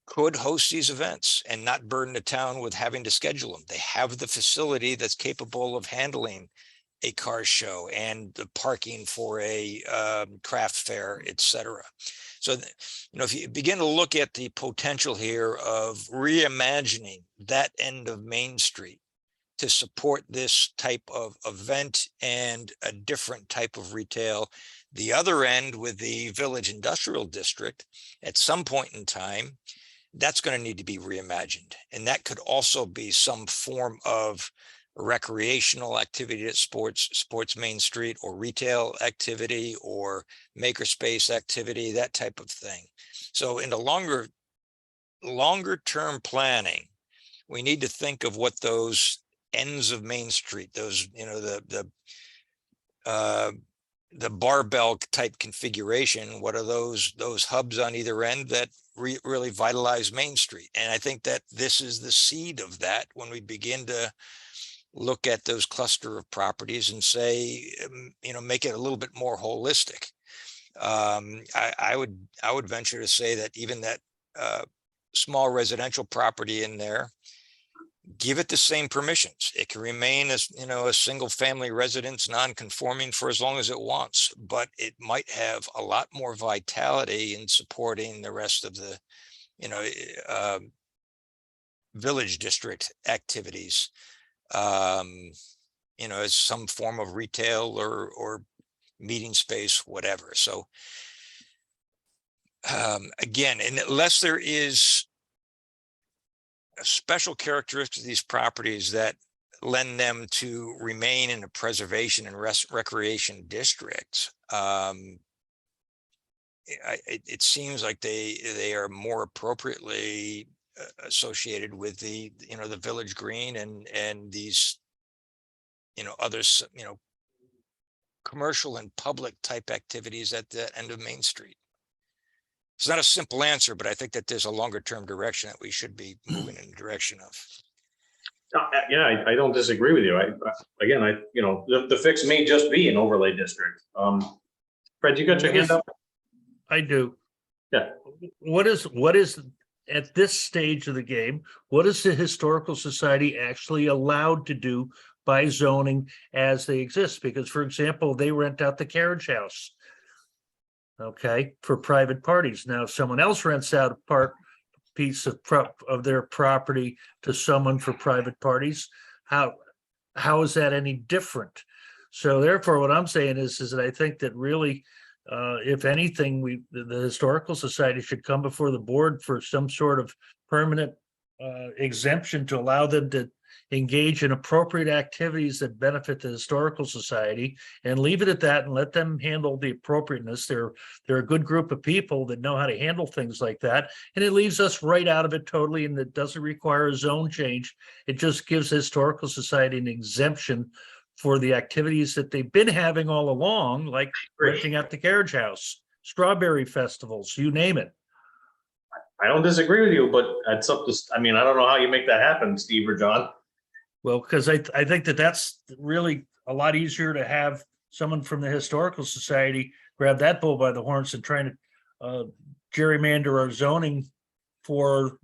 could host these events and not burden the town with having to schedule them. They have the facility that's capable of handling a car show and the parking for a craft fair, et cetera. So, if you begin to look at the potential here of reimagining that end of Main Street to support this type of event and a different type of retail, the other end with the Village Industrial District, at some point in time, that's going to need to be reimagined. And that could also be some form of recreational activity at Sports Main Street, or retail activity, or makerspace activity, that type of thing. So in the longer term planning, we need to think of what those ends of Main Street, those, the barbell type configuration, what are those hubs on either end that really vitalize Main Street? And I think that this is the seed of that when we begin to look at those cluster of properties and say, make it a little bit more holistic. I would venture to say that even that small residential property in there, give it the same permissions. It can remain as, a single family residence, non-conforming for as long as it wants, but it might have a lot more vitality in supporting the rest of the, village district activities, as some form of retail or meeting space, whatever. So again, unless there is a special characteristic of these properties that lend them to remain in a preservation and recreation district, it seems like they are more appropriately associated with the the village green and these others, commercial and public type activities at the end of Main Street. It's not a simple answer, but I think that there's a longer term direction that we should be moving in the direction of. Yeah, I don't disagree with you. The fix may just be an overlay district. Fred, you got your hand up? I do. Yeah. What is at this stage of the game, what is the Historical Society actually allowed to do by zoning as they exist? Because, for example, they rent out the carriage house, okay, for private parties. Now, if someone else rents out a piece of their property to someone for private parties, how is that any different? So therefore, what I'm saying is that I think that really, if anything, the Historical Society should come before the board for some sort of permanent exemption to allow them to engage in appropriate activities that benefit the Historical Society, and leave it at that and let them handle the appropriateness. They're a good group of people that know how to handle things like that, and it leaves us right out of it totally, and it doesn't require a zone change. It just gives the Historical Society an exemption for the activities that they've been having all along, like renting out the carriage house, strawberry festivals, you name it. I don't disagree with you, but it's up to, I don't know how you make that happen, Steve or John. Well, because I think that's really a lot easier to have someone from the Historical Society grab that bull by the horns and trying to gerrymander our zoning for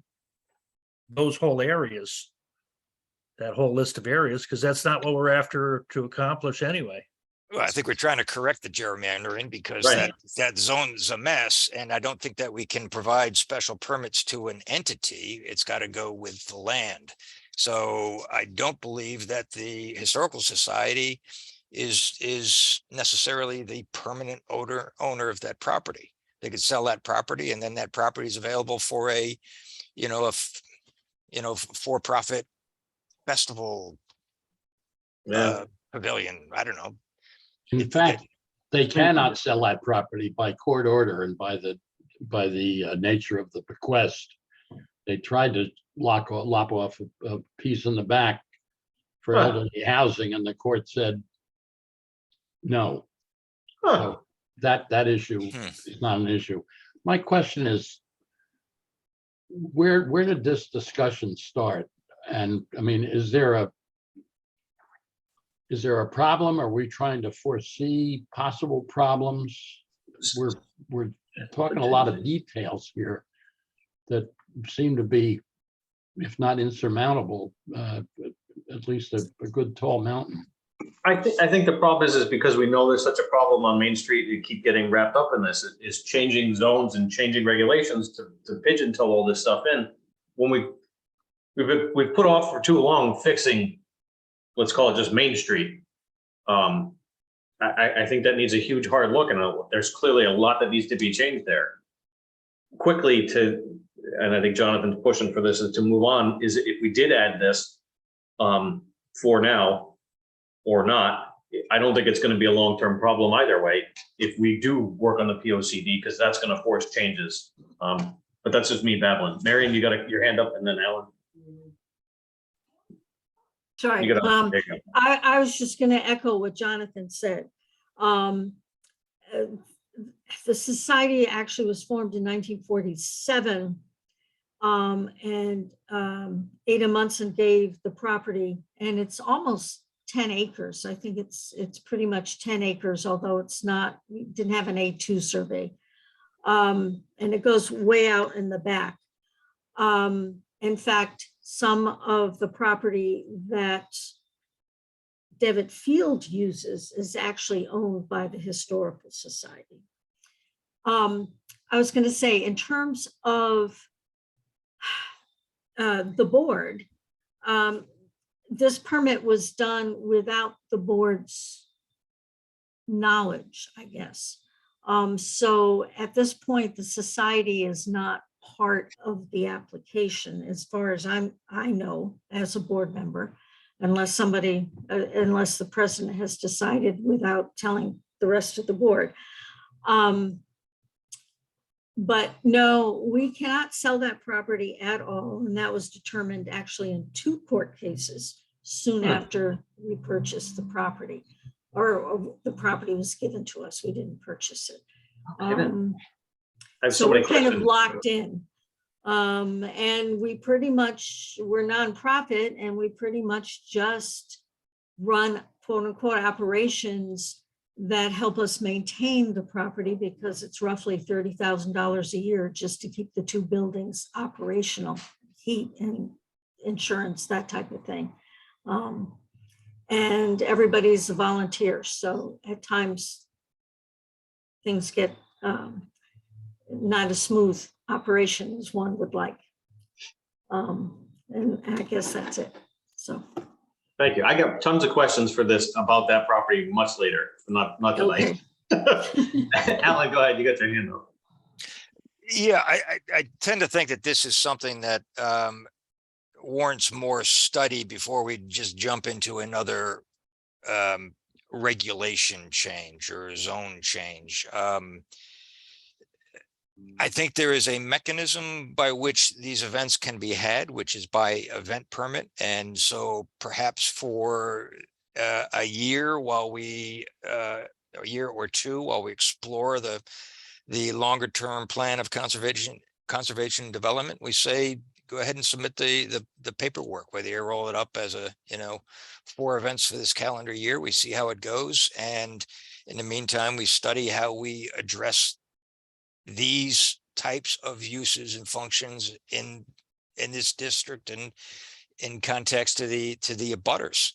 those whole areas, that whole list of areas, because that's not what we're after to accomplish anyway. Well, I think we're trying to correct the gerrymandering because Right. that zone is a mess. And I don't think that we can provide special permits to an entity. It's got to go with the land. So I don't believe that the Historical Society is necessarily the permanent owner of that property. They could sell that property, and then that property is available for a for-profit festival Yeah, pavilion. I don't know. In fact, they cannot sell that property by court order and by the nature of the bequest. They tried to lop off a piece in the back for Huh. elderly housing, and the court said no. huh. So that issue is not an issue. My question is, where did this discussion start? And I mean, is there a problem? Are we trying to foresee possible problems? We're talking a lot of details here that seem to be, if not insurmountable, at least a good tall mountain. I think the problem is because we know there's such a problem on Main Street, you keep getting wrapped up in this, is changing zones and changing regulations to pigeonhole all this stuff in. When we've put off for too long fixing, let's call it just Main Street. I think that needs a huge hard look, and there's clearly a lot that needs to be changed there. Quickly and I think Jonathan's pushing for this, is to move on, is if we did add this for now or not, I don't think it's going to be a long-term problem either way if we do work on the POCD, because that's going to force changes. But that's just me babbling. Marion, you got your hand up, and then Alan. Sorry, You got there you go. I was just going to echo what Jonathan said. The society actually was formed in 1947. And Ada Munson gave the property, and it's almost 10 acres. I think it's pretty much 10 acres, although it's not, we didn't have an A2 survey. And it goes way out in the back. In fact, some of the property that Devitt Field uses is actually owned by the Historical Society. I was going to say, in terms of the board, this permit was done without the board's knowledge, I guess. So at this point, the society is not part of the application, as far as I know, as a board member, unless unless the president has decided without telling the rest of the board. But no, we cannot sell that property at all. And that was determined actually in 2 court cases soon after we purchased the property, or the property was given to us. We didn't purchase it. I have So we're many kind of questions. locked in. And we're nonprofit, and we pretty much just run quote unquote operations that help us maintain the property, because it's roughly $30,000 a year just to keep the 2 buildings operational, heat and insurance, that type of thing. And everybody's a volunteer. So at times things get not a smooth operation as one would like. And I guess that's it. So. Thank you. I got tons of questions for this about that property much later, not tonight. Alan, go ahead. You got your hand up. Yeah, I tend to think that this is something that warrants more study before we just jump into another regulation change or zone change. I think there is a mechanism by which these events can be had, which is by event permit. And so perhaps for a year a year or 2, while we explore the longer term plan of conservation development, we say, go ahead and submit the paperwork, whether you roll it up as 4 events for this calendar year. We see how it goes. And in the meantime, we study how we address these types of uses and functions in this district and in context to the abutters.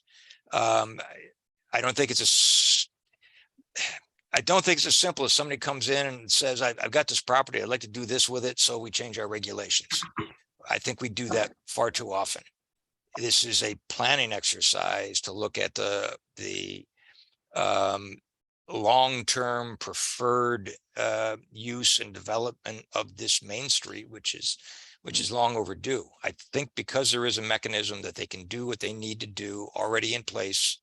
I don't think it's as simple as somebody comes in and says, I've got this property, I'd like to do this with it, so we change our regulations. I think we do that far too often. This is a planning exercise to look at the long-term preferred use and development of this Main Street, which is which is long overdue. I think because there is a mechanism that they can do what they need to do already in place,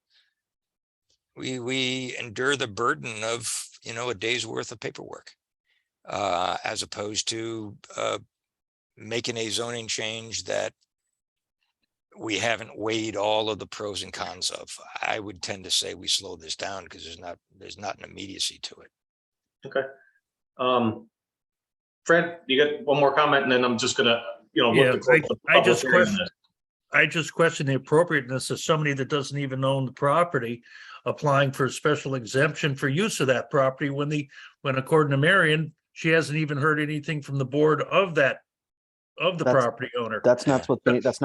we endure the burden of, a day's worth of paperwork, as opposed to making a zoning change that we haven't weighed all of the pros and cons of. I would tend to say we slow this down because there's not an immediacy to it. Okay. Fred, you got one more comment, and then I'm just gonna, look Yeah, to close the I public just hearing on question, this. I just question the appropriateness of somebody that doesn't even own the property applying for a special exemption for use of that property when according to Marion, she hasn't even heard anything from the board of the That's- property owner. That's not what's being It's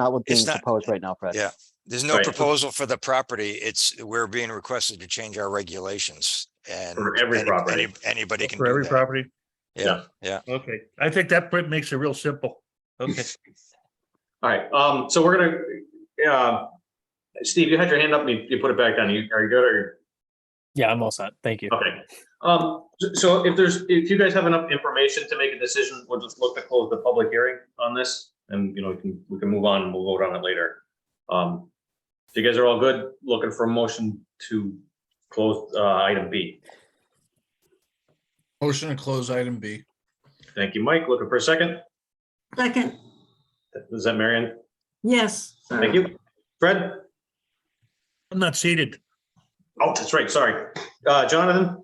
not- proposed right now, Fred. Yeah, there's no Right. proposal for the property. We're being requested to change our regulations, and For every property. anybody can For do every that. property? Yeah. Okay, I think that makes it real simple. Okay. All right, so we're gonna, Steve, you had your hand up, you put it back down. Are you good, or? Yeah, I'm all set. Thank you. Okay. So if you guys have enough information to make a decision, we'll just look to close the public hearing on this, and, we can move on and we'll vote on it later. If you guys are all good, looking for a motion to close, item B. Motion to close item B. Thank you, Mike. Looking for a second? Second, Is that Marion? yes. Thank you. Fred? I'm not seated. Oh, that's right, sorry. Jonathan?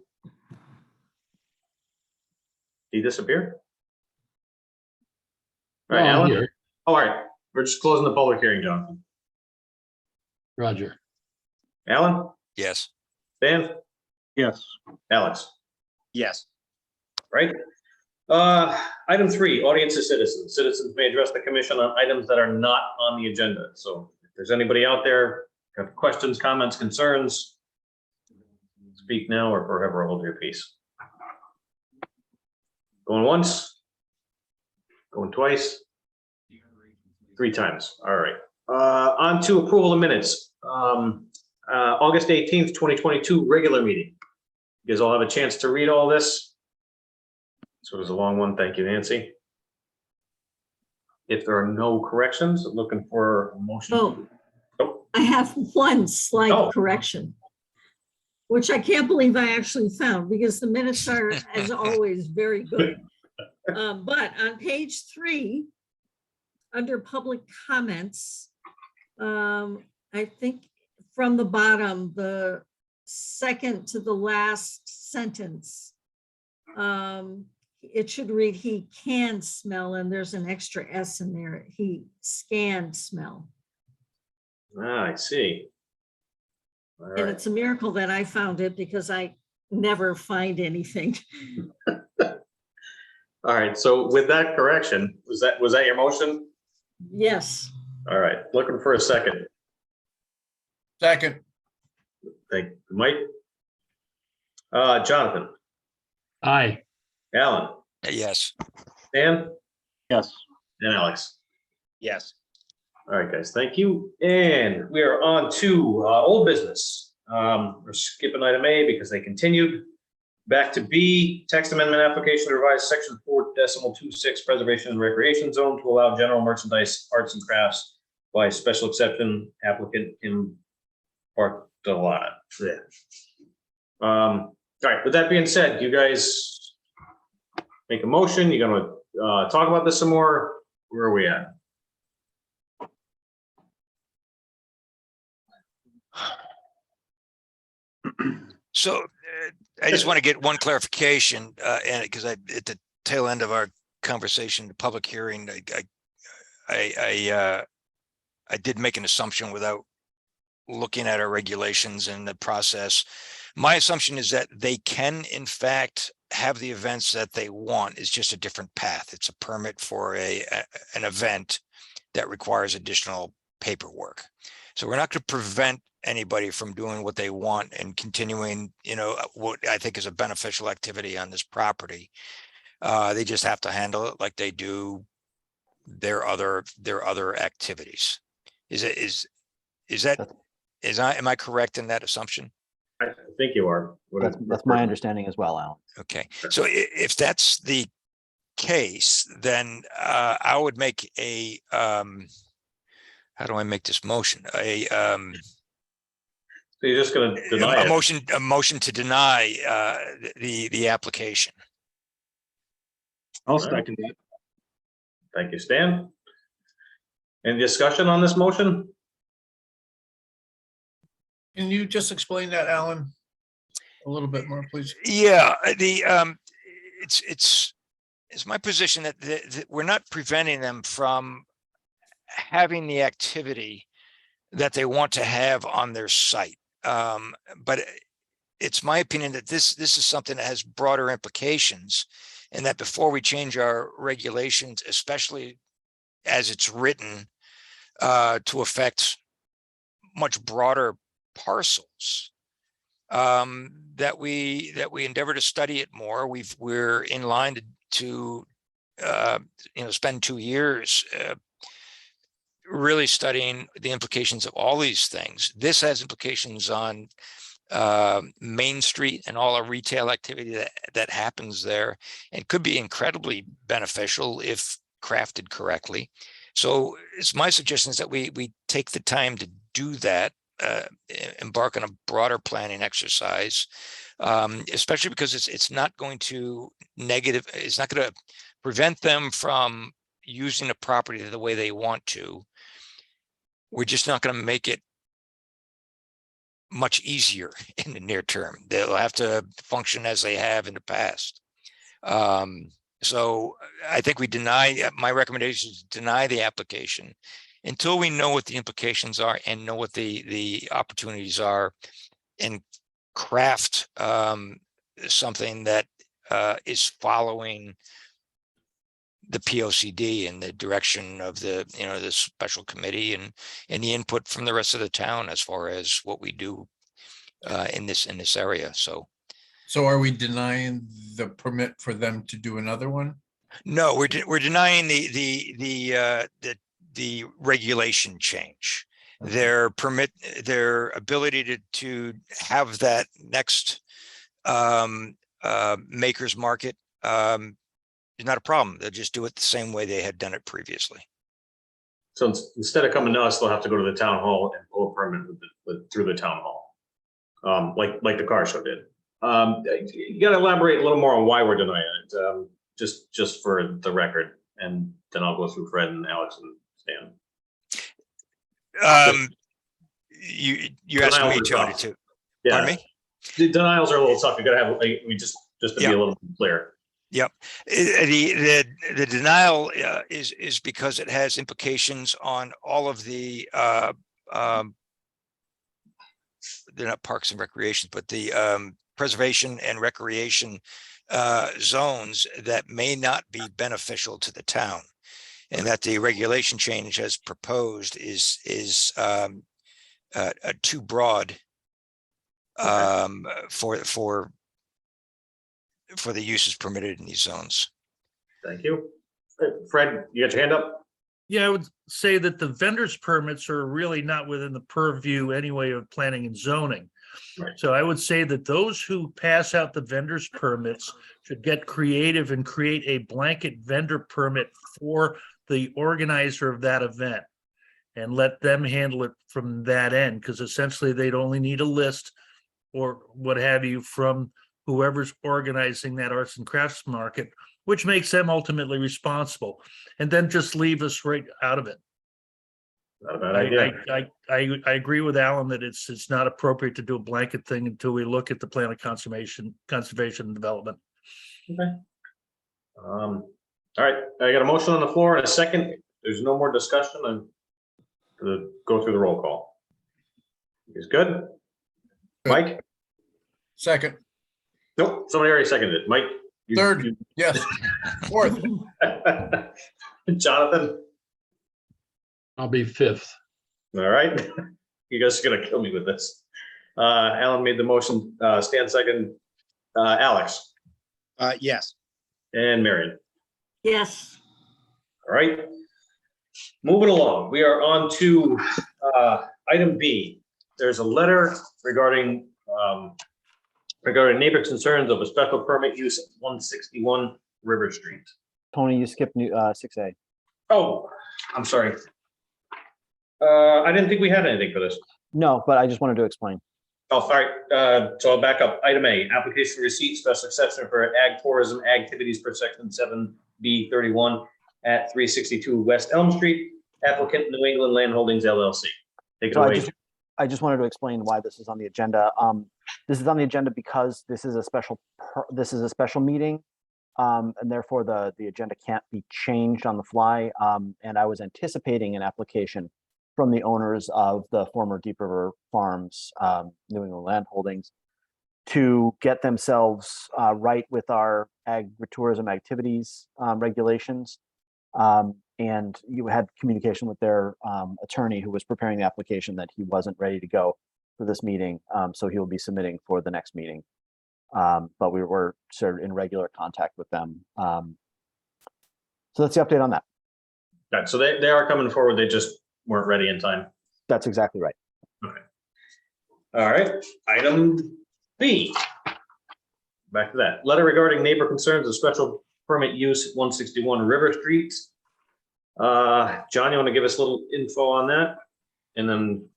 Did he disappear? All right, No, I'm Alan? here. All right, we're just closing the public hearing, Jonathan. Roger. Alan? Yes. Dan? Yes. Alex? Yes. Right? Item 3, audience of citizens. Citizens may address the commission on items that are not on the agenda. So if there's anybody out there, got questions, comments, concerns, speak now or forever hold your peace. Going once? Going twice? 3 times. All right. On to approval of minutes. August 18th, 2022, regular meeting. You guys all have a chance to read all this. So it was a long one. Thank you, Nancy. If there are no corrections, looking for a motion. Oh, I have one Oh. slight correction, which I can't believe I actually found because the minutes are, as always, very good. But on page 3, under public comments, I think from the bottom, the second to the last sentence, it should read, he can smell, and there's an extra S in there. He scanned smell. I see. All And right. it's a miracle that I found it because I never find anything. All right. So with that correction, was that your motion? Yes, All right. Looking for a second. Second. Thank you, Mike. Jonathan, Aye. Alan, Yes. Dan, Yes. and Alex. Yes. All right, guys, thank you. And we are on to old business. We're skipping item A because they continued. Back to B, text amendment application to revise section 4.26 preservation and recreation zone to allow general merchandise, arts and crafts by special exception applicant in Bartolana. All right, with that being said, you guys make a motion. You're gonna talk about this some more. Where are we at? So I just want to get one clarification, and because at the tail end of our conversation, the public hearing, I did make an assumption without looking at our regulations and the process. My assumption is that they can, in fact, have the events that they want. It's just a different path. It's a permit for an event that requires additional paperwork. So we're not going to prevent anybody from doing what they want and continuing, what I think is a beneficial activity on this property. They just have to handle it like they do their other activities. Am I correct in that assumption? I think you are. That's my understanding as well, Alan. Okay, so if that's the case, then I would make a, how do I make this motion? So you're just gonna deny A it? motion to deny the application. I'll All right. second that. Thank you, Stan. Any discussion on this motion? Can you just explain that, Alan? A little bit more, please. Yeah, it's my position that we're not preventing them from having the activity that they want to have on their site. But it's my opinion that this is something that has broader implications, and that before we change our regulations, especially as it's written, to affect much broader parcels, that we endeavor to study it more. We're in line to spend 2 years really studying the implications of all these things. This has implications on Main Street and all our retail activity that happens there, and could be incredibly beneficial if crafted correctly. So it's my suggestion is that we take the time to do that, embark on a broader planning exercise, especially because it's not going to it's not going to prevent them from using the property the way they want to. We're just not going to make it much easier in the near term. They'll have to function as they have in the past. So I think my recommendation is deny the application until we know what the implications are and know what the opportunities are, and craft something that is following the POCD in the direction of the special committee and the input from the rest of the town as far as what we do in this area. So are we denying the permit for them to do another one? no, we're denying the regulation change. Their ability to have that next maker's market is not a problem. They'll just do it the same way they had done it previously. So instead of coming to us, they'll have to go to the town hall and pull a permit through the town hall, like the car show did. You got to elaborate a little more on why we're denying it, just for the record, and then I'll go through Fred and Alex and Stan. You asked me, Tony, too. Pardon me? The denials are a little tough. You got to have just to be a little clear. Yep. The denial is because it has implications on all of the they're not parks and recreation, but the preservation and recreation zones that may not be beneficial to the town, and that the regulation change as proposed is too broad for the uses permitted in these zones. Thank you. Fred, you got your hand up? Yeah, I would say that the vendor's permits are really not within the purview anyway of planning and zoning. Right. So I would say that those who pass out the vendor's permits should get creative and create a blanket vendor permit for the organizer of that event and let them handle it from that end, because essentially they'd only need a list or what have you from whoever's organizing that arts and crafts market, which makes them ultimately responsible, and then just leave us right out of it. Not a bad idea. I agree with Alan that it's not appropriate to do a blanket thing until we look at the plan of conservation and development. Okay. All right, I got a motion on the floor and a second. There's no more discussion. I'm gonna go through the roll call. Is good? Mike? Second, Nope, somebody already seconded it. Mike? third, yes, fourth. Jonathan? I'll be fifth. All right. You guys are gonna kill me with this. Alan made the motion, Stan second, Alex Yes. and Marion. Yes, All right. Moving along, we are on to item B. There's a letter regarding neighbor concerns of a special permit use at 161 River Street. Tony, you skipped 6A. Oh, I'm sorry. I didn't think we had anything for this. No, but I just wanted to explain. Oh, sorry. So I'll back up. Item A, application to receipt special exception for ag tourism activities per section 7B31 at 362 West Elm Street. Applicant New England Land Holdings LLC. Take it So away. I just wanted to explain why this is on the agenda. This is on the agenda because this is a special meeting. And therefore the agenda can't be changed on the fly. And I was anticipating an application from the owners of the former Deep River Farms, New England Land Holdings, to get themselves right with our agritourism activities regulations. And you had communication with their attorney who was preparing the application that he wasn't ready to go for this meeting. So he will be submitting for the next meeting. But we were sort of in regular contact with them. So that's the update on that. Right, so they are coming forward. They just weren't ready in time. That's exactly right. Okay. All right. Item B. Back to that. Letter regarding neighbor concerns of special permit use 161 River Street. John, you want to give us a little info on that? And then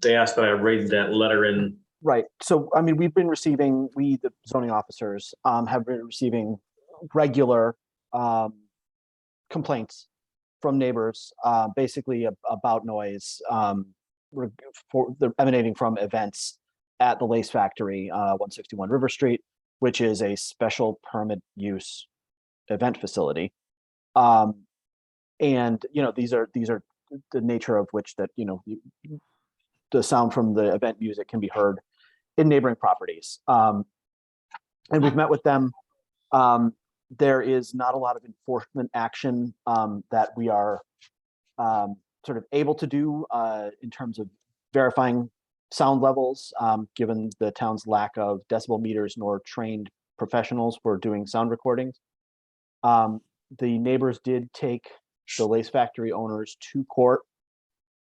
they asked that I read that letter in. Right. So, I mean, we've been receiving, the zoning officers, have been receiving regular complaints from neighbors, basically about noise, emanating from events at the Lace Factory, 161 River Street, which is a special permit use event facility. And, these are the nature of which that, the sound from the event music can be heard in neighboring properties. And we've met with them. There is not a lot of enforcement action that we are sort of able to do in terms of verifying sound levels, given the town's lack of decibel meters nor trained professionals for doing sound recordings. The neighbors did take the Lace Factory owners to court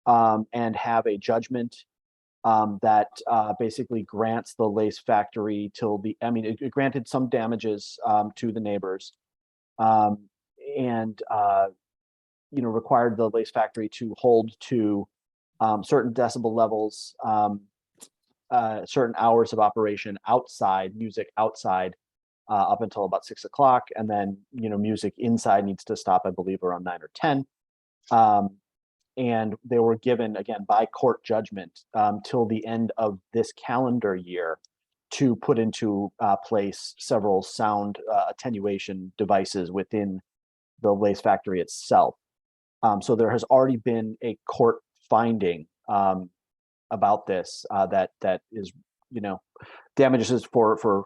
and have a judgment that basically grants the Lace Factory it granted some damages to the neighbors and required the Lace Factory to hold to certain decibel levels, certain hours of operation outside, music outside up until about 6 o'clock. And then, music inside needs to stop, I believe, around 9 or 10. And they were given, again, by court judgment till the end of this calendar year to put into place several sound attenuation devices within the Lace Factory itself. So there has already been a court finding about this that is, damages for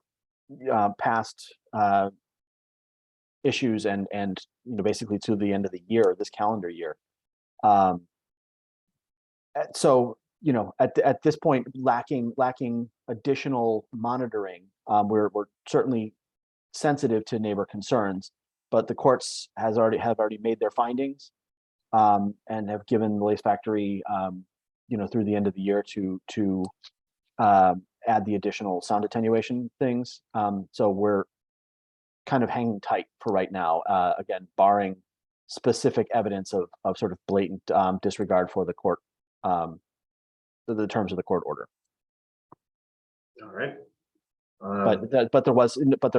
past issues and basically to the end of the year, this calendar year. So, at this point, lacking additional monitoring, we're certainly sensitive to neighbor concerns, but the courts have already made their findings and have given the Lace Factory, through the end of the year to add the additional sound attenuation things. So we're kind of hanging tight for right now, again, barring specific evidence of sort of blatant disregard for the court, the terms of the court order. All right. But there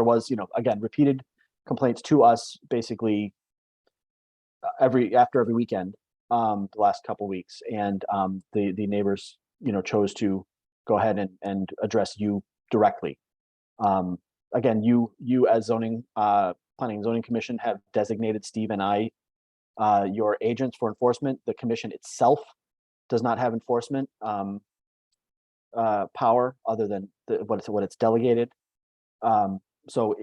was, again, repeated complaints to us basically after every weekend, the last couple of weeks, and the neighbors, chose to go ahead and address you directly. Again, you as Planning and Zoning Commission have designated Steve and I your agents for enforcement. The commission itself does not have enforcement power other than what it's delegated. So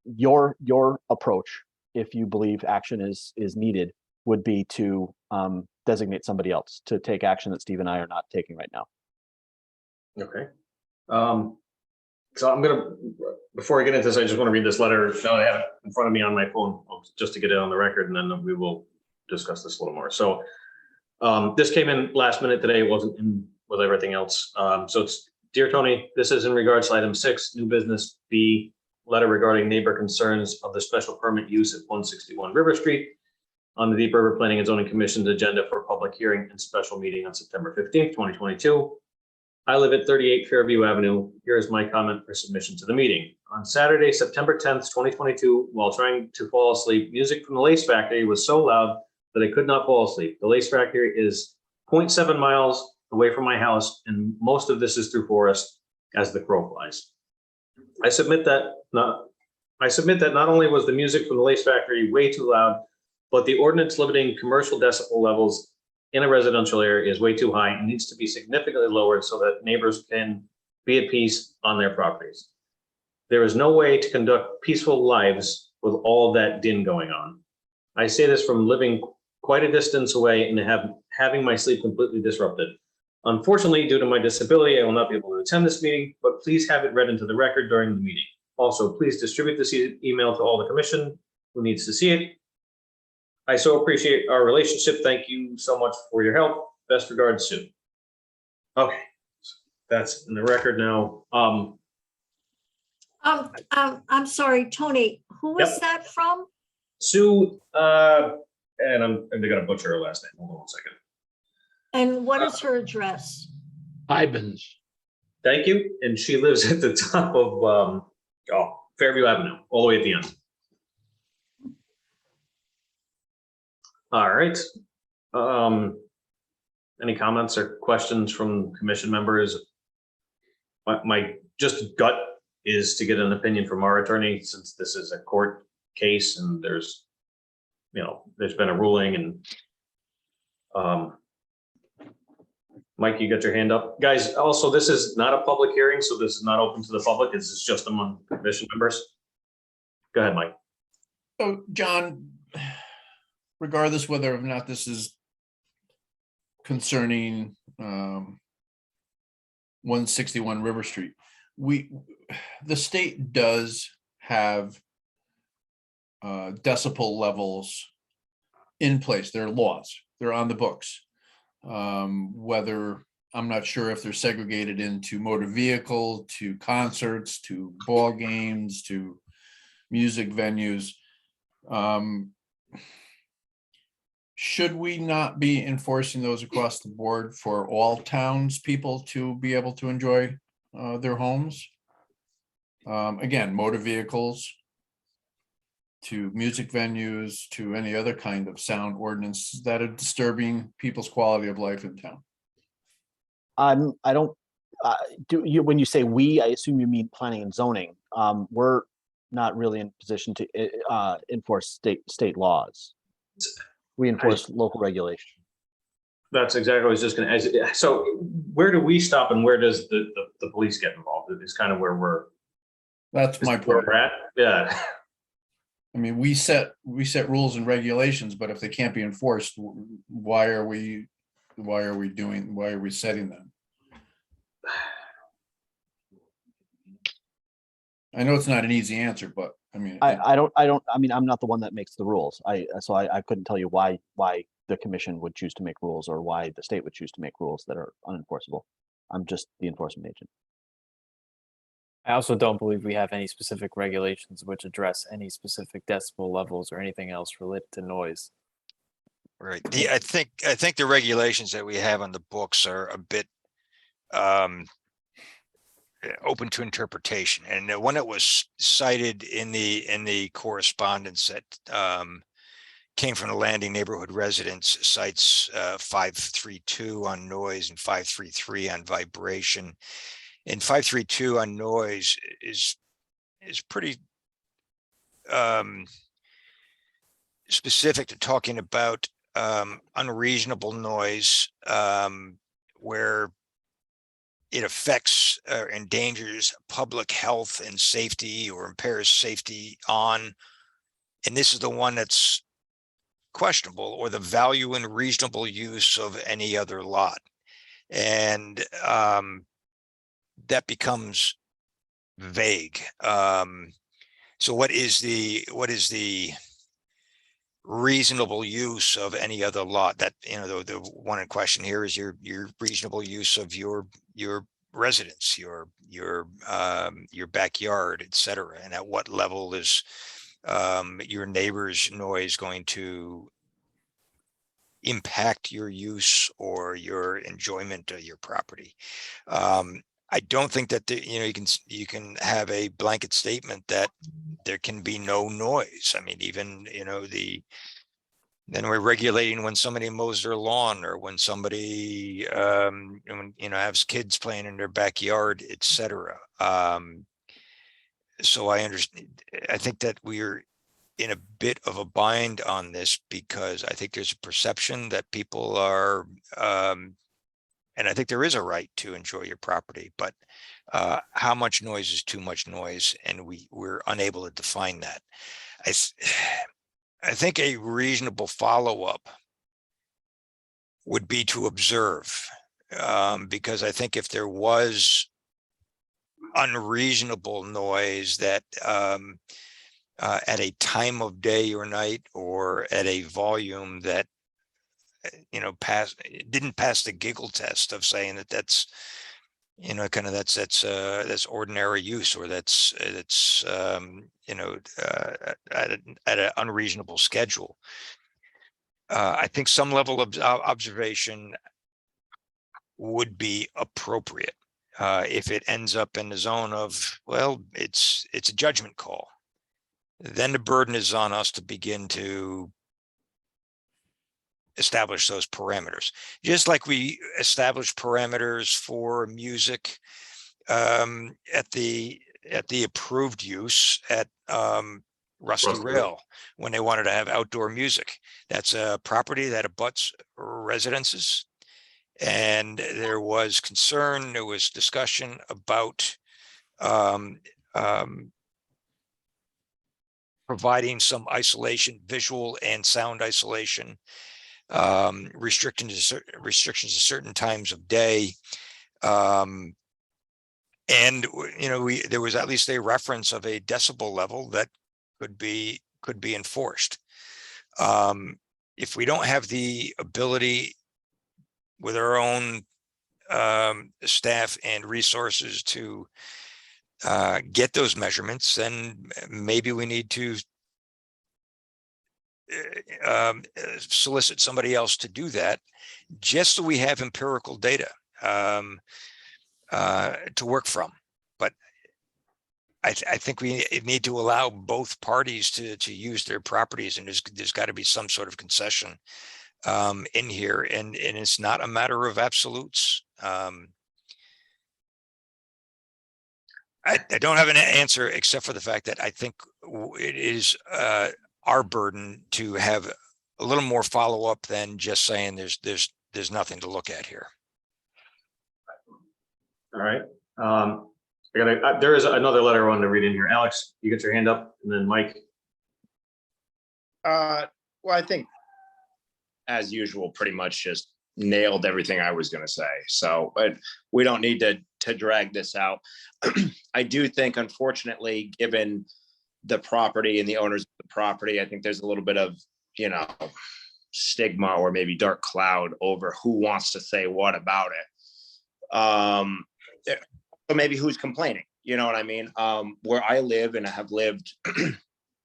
your approach, if you believe action is needed, would be to designate somebody else to take action that Steve and I are not taking right now. Okay. So I'm before I get into this, I just want to read this letter. Now I have it in front of me on my phone just to get it on the record, and then we will discuss this a little more. So this came in last minute today. It wasn't in with everything else. So it's, dear Tony, this is in regards to item 6, new business B, letter regarding neighbor concerns of the special permit use at 161 River Street on the Deep River Planning and Zoning Commission's agenda for public hearing and special meeting on September 15th, 2022. I live at 38 Fairview Avenue. Here is my comment for submission to the meeting. On Saturday, September 10th, 2022, while trying to fall asleep, music from the Lace Factory was so loud that I could not fall asleep. The Lace Factory is 0.7 miles away from my house, and most of this is through forest as the crow flies. I submit that not only was the music from the Lace Factory way too loud, but the ordinance limiting commercial decibel levels in a residential area is way too high and needs to be significantly lowered so that neighbors can be at peace on their properties. There is no way to conduct peaceful lives with all that din going on. I say this from living quite a distance away and having my sleep completely disrupted. Unfortunately, due to my disability, I will not be able to attend this meeting, but please have it read into the record during the meeting. Also, please distribute this email to all the commission who needs to see it. I so appreciate our relationship. Thank you so much for your help. Best regards, Sue. Okay, that's in the record now. I'm sorry, Tony, who was Yep. that from? Sue, and I'm gonna butcher her last name. Hold on one second. And what is her address? Ibans. Thank you. And she lives at the top of Fairview Avenue, all the way at the end. All right. Any comments or questions from commission members? My just gut is to get an opinion from our attorney, since this is a court case and there's been a ruling and Mike, you got your hand up. Guys, also, this is not a public hearing, so this is not open to the public. This is just among commission members. Go ahead, Mike. So, John, regardless whether or not this is concerning 161 River Street, the state does have decibel levels in place. There are laws. They're on the books. Whether, I'm not sure if they're segregated into motor vehicle, to concerts, to ball games, to music venues. Should we not be enforcing those across the board for all townspeople to be able to enjoy their homes? Again, motor vehicles, to music venues, to any other kind of sound ordinance that are disturbing people's quality of life in town. I don't, when you say we, I assume you mean planning and zoning. We're not really in position to enforce state laws. We enforce local regulation. That's exactly what I was just going to ask. So where do we stop and where does the police get involved? It's kind of where That's my point. we're at. Yeah. I mean, we set rules and regulations, but if they can't be enforced, why are we setting them? I know it's not an easy answer, but I mean, I mean, I'm not the one that makes the rules. So I couldn't tell you why the commission would choose to make rules or why the state would choose to make rules that are unenforceable. I'm just the enforcement agent. I also don't believe we have any specific regulations which address any specific decibel levels or anything else related to noise. Right. I think the regulations that we have on the books are a bit open to interpretation. And when it was cited in the correspondence that came from the Landing neighborhood residents, cites 532 on noise and 533 on vibration. And 532 on noise is pretty specific to talking about unreasonable noise where it affects or endangers public health and safety or impairs safety on, and this is the one that's questionable, or the value and reasonable use of any other lot. And that becomes vague. So what is the reasonable use of any other lot? That, the one in question here is your reasonable use of your residence, your backyard, et cetera, and at what level is your neighbor's noise going to impact your use or your enjoyment of your property. I don't think that you can have a blanket statement that there can be no noise. I mean, even then we're regulating when somebody mows their lawn or when somebody has kids playing in their backyard, etc. So I understand. I think that we're in a bit of a bind on this because I think there's a perception that people are, and I think there is a right to enjoy your property, but how much noise is too much noise, and we're unable to define that. I think a reasonable follow-up would be to observe, because I think if there was unreasonable noise that at a time of day or night or at a volume that didn't pass the giggle test of saying that that's that's ordinary use, or that's at an unreasonable schedule. I think some level of observation would be appropriate. If it ends up in the zone of, well, it's a judgment call, then the burden is on us to begin to establish those parameters, just like we establish parameters for music at the approved use at Rusty Rail when they wanted to have outdoor music. That's a property that abuts residences, and there was concern, there was discussion about providing some isolation, visual and sound isolation, restrictions to certain times of day. And there was at least a reference of a decibel level that could be enforced. If we don't have the ability with our own staff and resources to get those measurements, then maybe we need to solicit somebody else to do that, just so we have empirical data to work from. But I think we need to allow both parties to use their properties, and there's got to be some sort of concession in here, and it's not a matter of absolutes. I don't have an answer except for the fact that I think it is our burden to have a little more follow-up than just saying there's nothing to look at here. All right. There is another letter I wanted to read in here. Alex, you get your hand up, and then Mike. Well, I think, as usual, pretty much just nailed everything I was going to say. So, but we don't need to drag this out. I do think, unfortunately, given the property and the owners of the property, I think there's a little bit of, stigma or maybe dark cloud over who wants to say what about it. So maybe who's complaining, you know what I mean? Where I live, and I have lived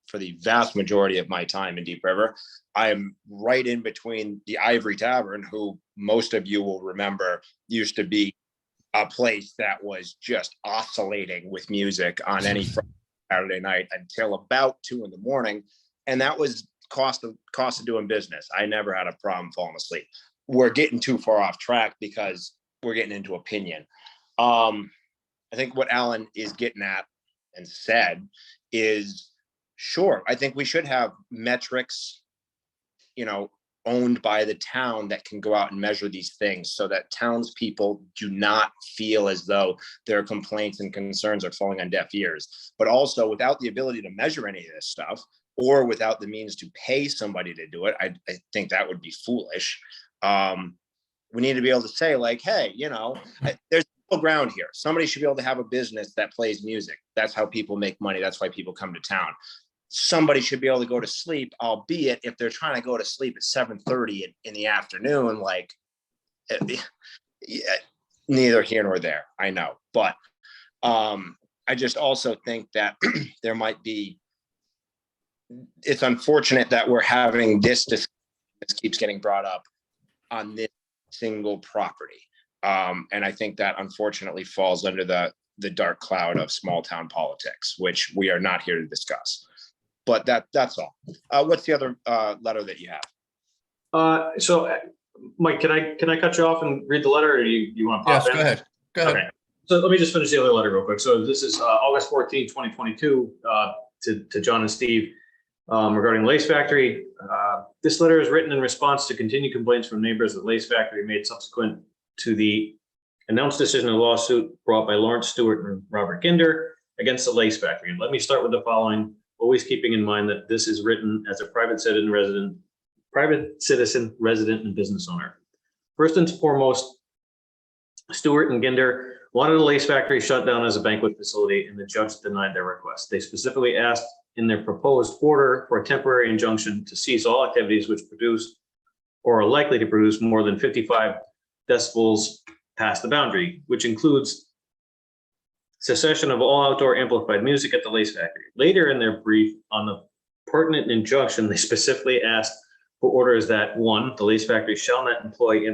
for the vast majority of my time in Deep River, I am right in between the Ivory Tavern, who most of you will remember used to be a place that was just oscillating with music on any Saturday night until about 2 a.m. And that was cost of doing business. I never had a problem falling asleep. We're getting too far off track because we're getting into opinion. I think what Alan is getting at and said is, sure, I think we should have metrics, owned by the town that can go out and measure these things so that townspeople do not feel as though their complaints and concerns are falling on deaf ears. But also, without the ability to measure any of this stuff, or without the means to pay somebody to do it, I think that would be foolish. We need to be able to say, like, hey, there's middle ground here. Somebody should be able to have a business that plays music. That's how people make money. That's why people come to town. Somebody should be able to go to sleep, albeit if they're trying to go to sleep at 7:30 in the afternoon, like, neither here nor there, I know, but I just also think that there might be, it's unfortunate that we're having this keeps getting brought up on this single property. And I think that unfortunately falls under the dark cloud of small town politics, which we are not here to discuss. But that's all. What's the other letter that you have? So Mike, can I cut you off and read the letter, or you want to pop Yes, in? go ahead. Go ahead. Okay. So let me just finish the other letter real quick. So this is August 14, 2022, to John and Steve regarding Lace Factory. This letter is written in response to continued complaints from neighbors of Lace Factory made subsequent to the announced decision of the lawsuit brought by Lawrence Stewart and Robert Ginder against the Lace Factory. And let me start with the following, always keeping in mind that this is written as a private citizen, resident, and business owner. First and foremost, Stewart and Ginder wanted the Lace Factory shut down as a banquet facility, and the judge denied their request. They specifically asked in their proposed order for a temporary injunction to cease all activities which produce or are likely to produce more than 55 decibels past the boundary, which includes cessation of all outdoor amplified music at the Lace Factory. Later in their brief on the pertinent injunction, they specifically asked for orders that, one, the Lace Factory shall not employ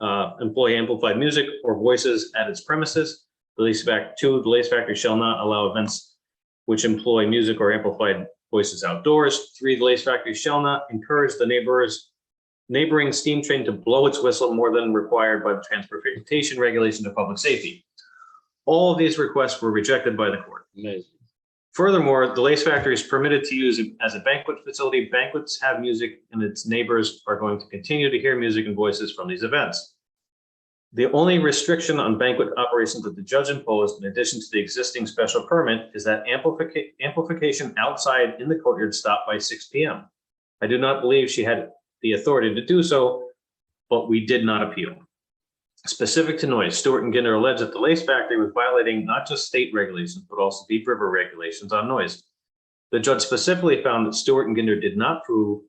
amplified music or voices at its premises. Two, the Lace Factory shall not allow events which employ music or amplified voices outdoors. Three, the Lace Factory shall not encourage the neighboring steam train to blow its whistle more than required by the transportation regulations of public safety. All of these requests were rejected by the court. Amazing. Furthermore, the Lace Factory is permitted to use it as a banquet facility. Banquets have music, and its neighbors are going to continue to hear music and voices from these events. The only restriction on banquet operations that the judge imposed, in addition to the existing special permit, is that amplification outside in the courtyard stopped by 6 p.m. I do not believe she had the authority to do so, but we did not appeal. Specific to noise, Stewart and Ginder alleged that the Lace Factory was violating not just state regulations, but also Deep River regulations on noise. The judge specifically found that Stewart and Ginder did not prove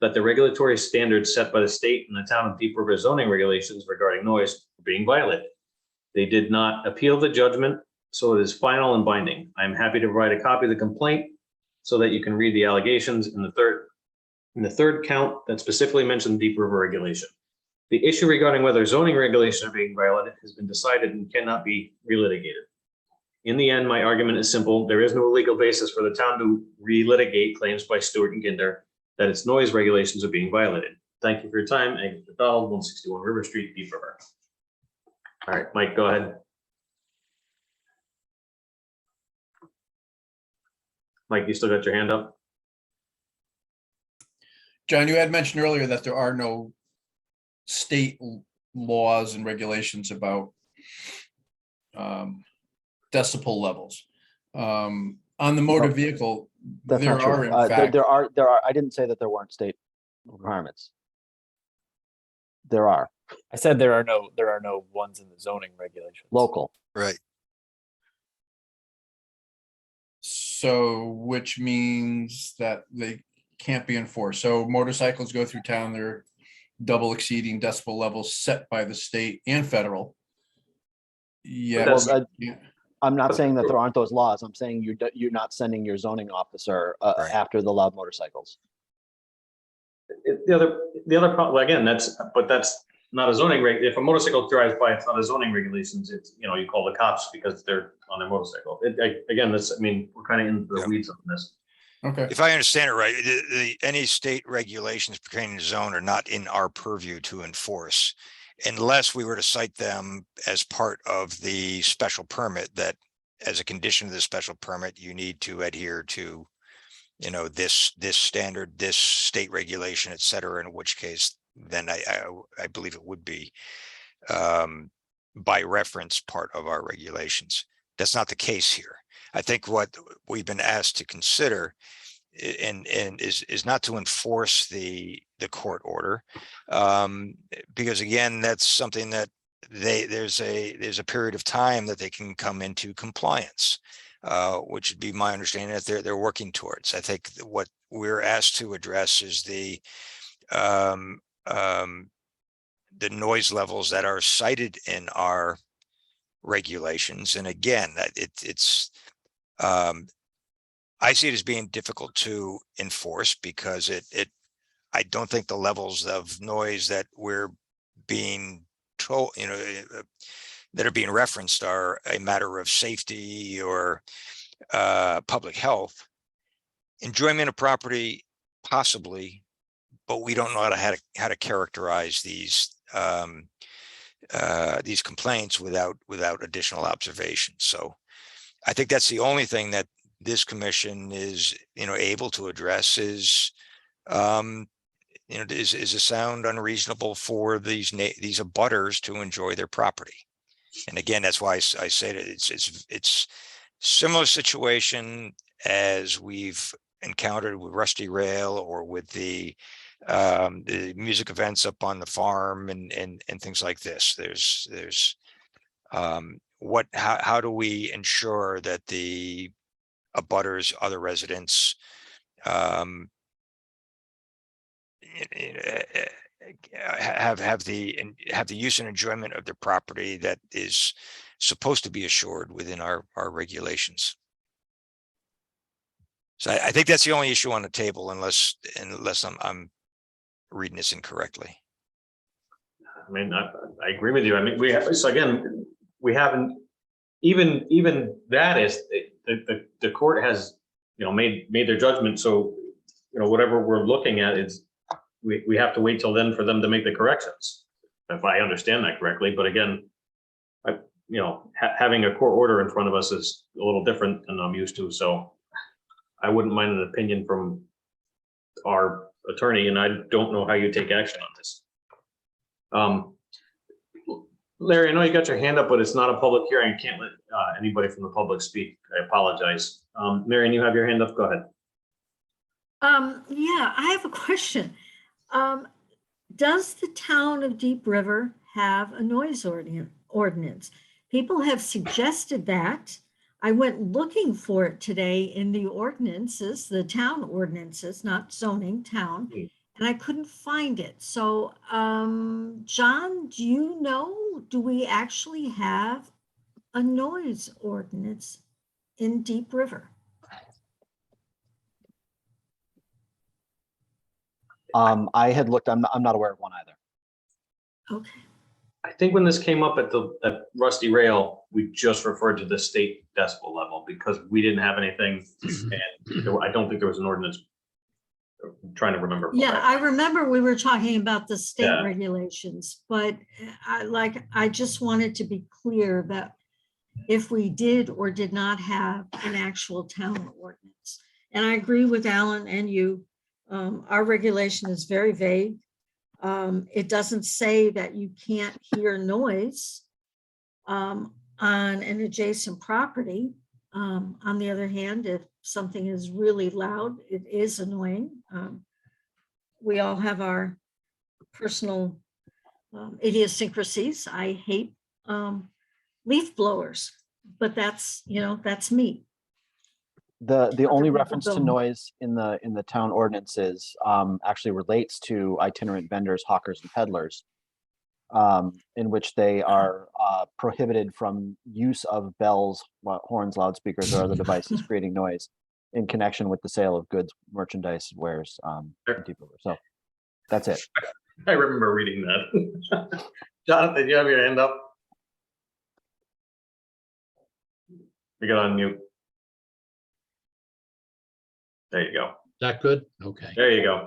that the regulatory standards set by the state and the town of Deep River zoning regulations regarding noise were being violated. They did not appeal the judgment, so it is final and binding. I am happy to provide a copy of the complaint so that you can read the allegations in the third count that specifically mentioned Deep River regulation. The issue regarding whether zoning regulations are being violated has been decided and cannot be relitigated. In the end, my argument is simple. There is no legal basis for the town to relitigate claims by Stewart and Ginder that its noise regulations are being violated. Thank you for your time. Angus McDonald, 161 River Street, Deep River. All right, Mike, go ahead. Mike, you still got your hand up? John, you had mentioned earlier that there are no state laws and regulations about decibel levels. On the motor vehicle, That's there not true. are in fact, There are, I didn't say that there weren't state requirements. There are, I said there are no ones in the zoning regulations. local. Right. so which means that they can't be enforced. So motorcycles go through town, they're double exceeding decibel levels set by the state and federal. Yeah. Well, I'm not saying that there aren't those laws. I'm saying you're not sending your zoning officer Right. after the loud motorcycles. The other problem, again, that's not a zoning reg. If a motorcycle drives by, it's not a zoning regulations. It's, you call the cops because they're on their motorcycle. Again, we're kind of in the weeds on this. Okay. If I understand it right, any state regulations pertaining to zone are not in our purview to enforce unless we were to cite them as part of the special permit, that as a condition of the special permit, you need to adhere to, this standard, this state regulation, et cetera, in which case then I believe it would be by reference part of our regulations. That's not the case here. I think what we've been asked to consider and is not to enforce the court order, because again, that's something that there's a period of time that they can come into compliance, which would be my understanding that they're working towards. I think what we're asked to address is the the noise levels that are cited in our regulations. And again, that it's, I see it as being difficult to enforce because I don't think the levels of noise that we're being told, that are being referenced are a matter of safety or public health. Enjoyment of property, possibly, but we don't know how to characterize these complaints without additional observations. So I think that's the only thing that this commission is, able to address is, is a sound unreasonable for these abutters to enjoy their property. And again, that's why I say that it's similar situation as we've encountered with Rusty Rail or with the music events up on the farm and things like this. There's how do we ensure that the abutters, other residents, have the use and enjoyment of their property that is supposed to be assured within our regulations. So I think that's the only issue on the table, unless I'm reading this incorrectly. I mean, I agree with you. I mean, we haven't, even that is, the court has, made their judgment. So, whatever we're looking at is, we have to wait till then for them to make the corrections, if I understand that correctly. But again, having a court order in front of us is a little different than I'm used to. So I wouldn't mind an opinion from our attorney, and I don't know how you take action on this. Larry, I know you got your hand up, but it's not a public hearing. I can't let anybody from the public speak. I apologize. Marion, you have your hand up. Go ahead. Yeah, I have a question. Does the town of Deep River have a noise ordinance? People have suggested that. I went looking for it today in the ordinances, the town ordinances, not zoning, town, and I couldn't find it. So, John, do you know, do we actually have a noise ordinance in Deep River? I had looked, I'm not aware of one either. Okay. I think when this came up at Rusty Rail, we just referred to the state decibel level because we didn't have anything, and I don't think there was an ordinance. I'm trying to remember. Yeah, I remember we were talking about the state Yeah. regulations, but I just wanted to be clear that if we did or did not have an actual town ordinance. And I agree with Alan and you. Our regulation is very vague. It doesn't say that you can't hear noise on an adjacent property. On the other hand, if something is really loud, it is annoying. We all have our personal idiosyncrasies. I hate leaf blowers, but that's me. The only people reference to don't. noise in the town ordinances actually relates to itinerant vendors, hawkers, and peddlers, in which they are prohibited from use of bells, horns, loudspeakers, or other devices creating noise in connection with the sale of goods, merchandise, wares. In Deep River. So that's it. I remember reading that. Jonathan, you have your hand up? You got on mute. There you go. Is that good? Okay. There you go.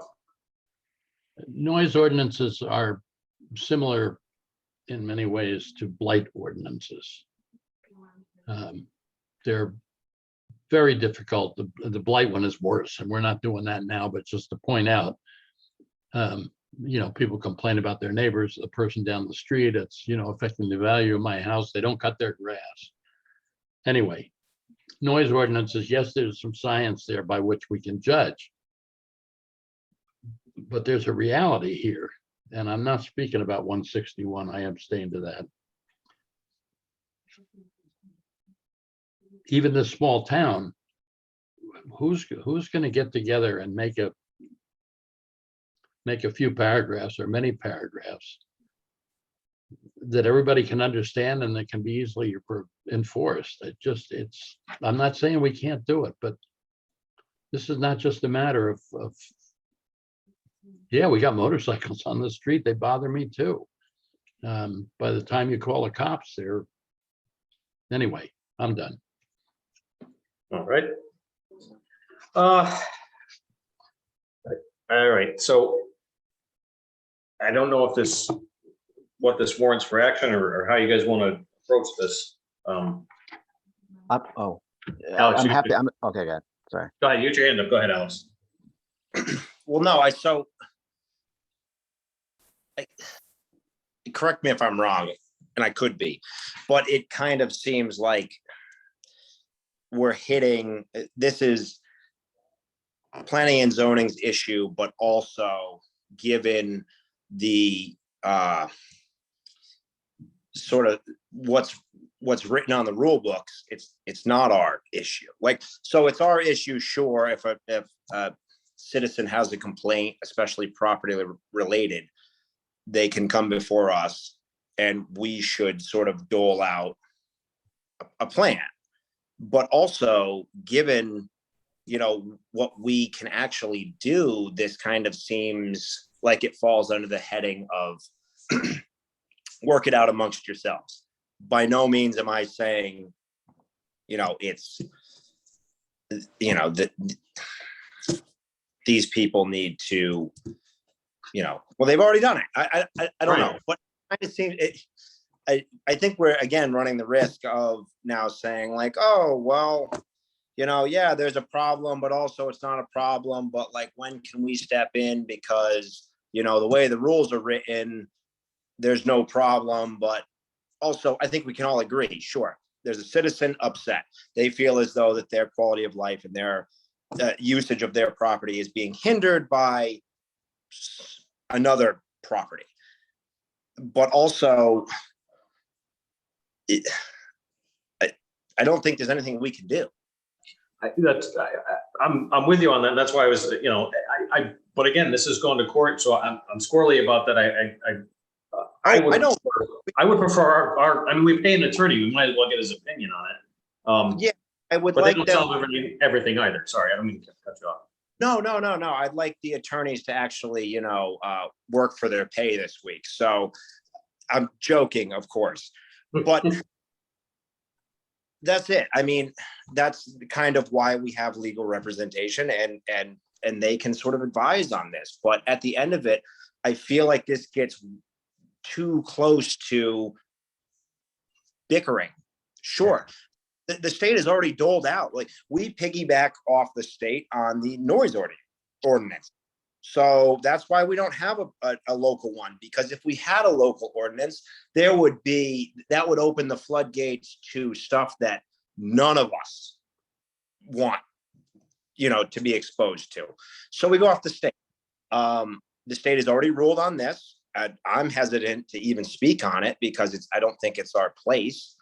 Noise ordinances are similar in many ways to blight ordinances. They're very difficult. The blight one is worse, and we're not doing that now, but just to point out, people complain about their neighbors, the person down the street, it's, affecting the value of my house. They don't cut their grass. Anyway, noise ordinances, yes, there's some science there by which we can judge. But there's a reality here, and I'm not speaking about 161. I abstain to that. Even this small town, who's going to get together and make a few paragraphs or many paragraphs that everybody can understand and that can be easily enforced. I'm not saying we can't do it, but this is not just a matter of, yeah, we got motorcycles on the street. They bother me too. By the time you call the cops, anyway, I'm done. All right. All right, so I don't know if what this warrants for action or how you guys want to approach this. Oh, Alex, I'm you- happy. Okay, good. Sorry. Go ahead, use your hand up. Go ahead, Alex. Well, no, correct me if I'm wrong, and I could be, but it kind of seems like we're hitting, this is planning and zoning's issue, but also given the sort of what's written on the rule books, it's not our issue. Like, so it's our issue, sure, if a citizen has a complaint, especially property related, they can come before us and we should sort of dole out a plan. But also, given, what we can actually do, this kind of seems like it falls under the heading of work it out amongst yourselves. By no means am I saying, it's, that these people need to, well, they've already done it. I don't know, but it seems I think we're again running the risk of now saying like, oh, well, yeah, there's a problem, but also it's not a problem. But like, when can we step in? Because, the way the rules are written, there's no problem. But also, I think we can all agree, sure, there's a citizen upset. They feel as though that their quality of life and their usage of their property is being hindered by another property. But also, I don't think there's anything we can do. I'm with you on that. That's why I was, but again, this is going to court, so I'm squirrely about that. I would prefer I mean, we pay an attorney, we might as well get his opinion on it. Yeah, I would But they like don't them. solve everything either. Sorry, I don't mean to cut you off. No. I'd like the attorneys to actually, work for their pay this week. So I'm joking, of course, but that's it. I mean, that's kind of why we have legal representation and they can sort of advise on this. But at the end of it, I feel like this gets too close to bickering. Sure. The state has already doled out. Like, we piggyback off the state on the noise ordinance. So that's why we don't have a local one, because if we had a local ordinance, that would open the floodgates to stuff that none of us want, to be exposed to. So we go off the state. The state has already ruled on this. I'm hesitant to even speak on it because I don't think it's our place.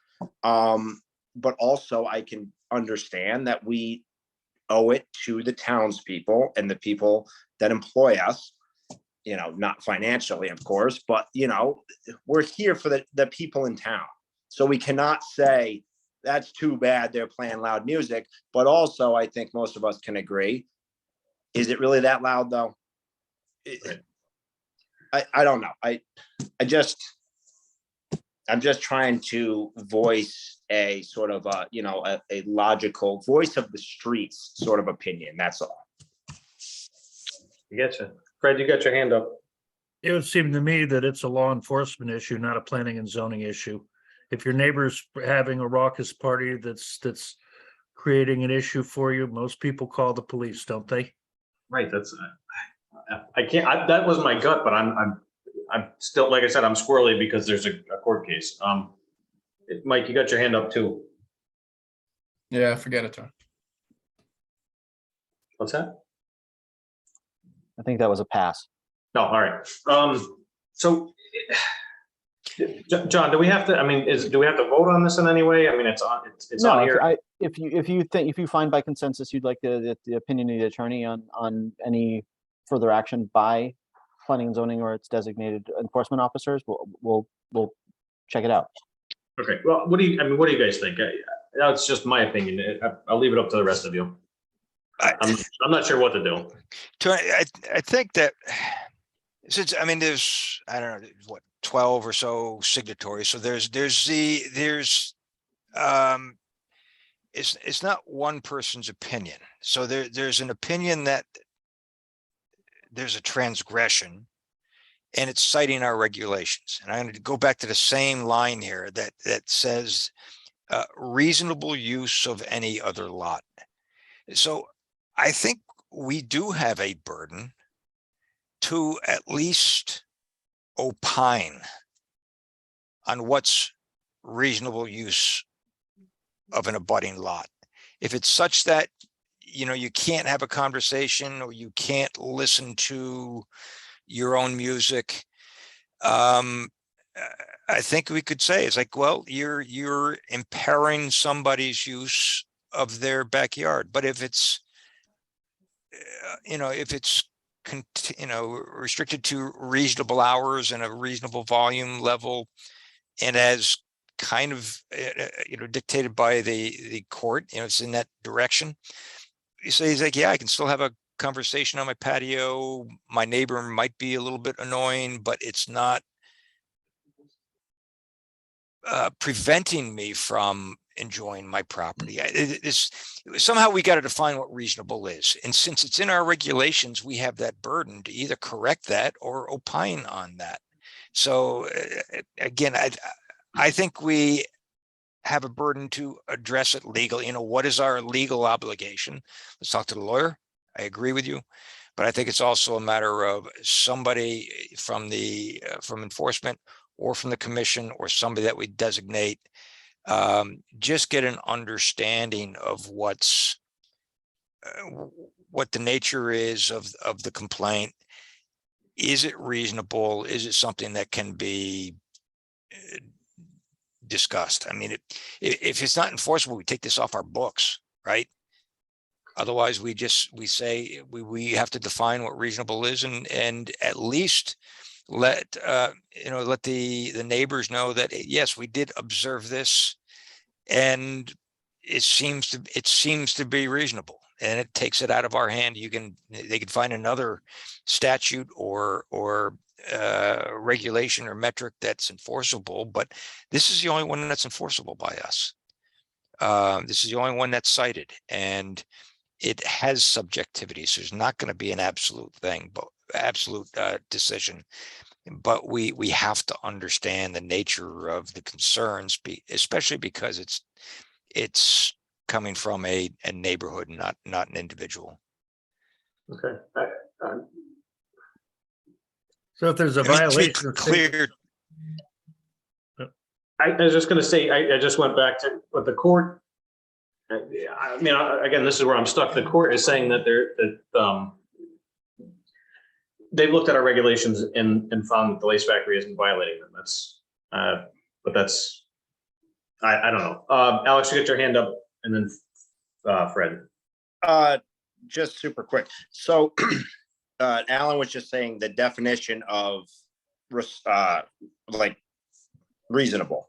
But also I can understand that we owe it to the townspeople and the people that employ us, not financially, of course, but, we're here for the people in town. So we cannot say that's too bad they're playing loud music, but also I think most of us can agree. Is it really that loud though? I don't know. I'm just trying to voice a sort of a logical voice of the streets sort of opinion. That's all. I get you. Fred, you got your hand up. It would seem to me that it's a law enforcement issue, not a planning and zoning issue. If your neighbor's having a raucous party that's creating an issue for you, most people call the police, don't they? Right, that's, I can't, that was my gut, but I'm still, like I said, I'm squirrely because there's a court case. Mike, you got your hand up too. Yeah, forget it, Tom. What's that? I think that was a pass. No, all right. So, John, do we have to, I mean, do we have to vote on this in any way? I mean, it's on No, here. if you find by consensus you'd like the opinion of the attorney on any further action by planning and zoning or its designated enforcement officers, we'll check it out. Okay, well, what do you guys think? That's just my opinion. I'll leave it up to the rest of you. I'm not sure what to do. Tony, I think that since, I mean, there's, I don't know, what, 12 or so signatories. So it's not one person's opinion. So there's an opinion that there's a transgression and it's citing our regulations. And I'm going to go back to the same line here that says reasonable use of any other lot. So I think we do have a burden to at least opine on what's reasonable use of an abutting lot. If it's such that, you know, you can't have a conversation or you can't listen to your own music, I think we could say it's like, well, you're impairing somebody's use of their backyard. But if it's, if it's restricted to reasonable hours and a reasonable volume level, and as kind of dictated by the court, it's in that direction. You say, he's like, yeah, I can still have a conversation on my patio. My neighbor might be a little bit annoying, but it's not preventing me from enjoying my property. Somehow we got to define what reasonable is. And since it's in our regulations, we have that burden to either correct that or opine on that. So again, I think we have a burden to address it legally. What is our legal obligation? Let's talk to the lawyer. I agree with you, but I think it's also a matter of somebody from enforcement or from the commission or somebody that we designate, just get an understanding of what the nature is of the complaint. Is it reasonable? Is it something that can be discussed? I mean, if it's not enforceable, we take this off our books, right? Otherwise, we say we have to define what reasonable is, and at least let the neighbors know that yes, we did observe this, and it seems to be reasonable, and it takes it out of our hand. They can find another statute or regulation or metric that's enforceable, but this is the only one that's enforceable by us. This is the only one that's cited, and it has subjectivity. So there's not going to be an absolute thing, but absolute decision. But we have to understand the nature of the concerns, especially because it's coming from a neighborhood, not an individual. Okay. So if there's a I mean, to be violation of state- clear, I was just going to say, I just went back to what the court. I mean, again, this is where I'm stuck. The court is saying that they've looked at our regulations and found that the lace factory isn't violating them. I don't know. Alex, you get your hand up, and then Fred. Just super quick. So Alan was just saying the definition of like reasonable.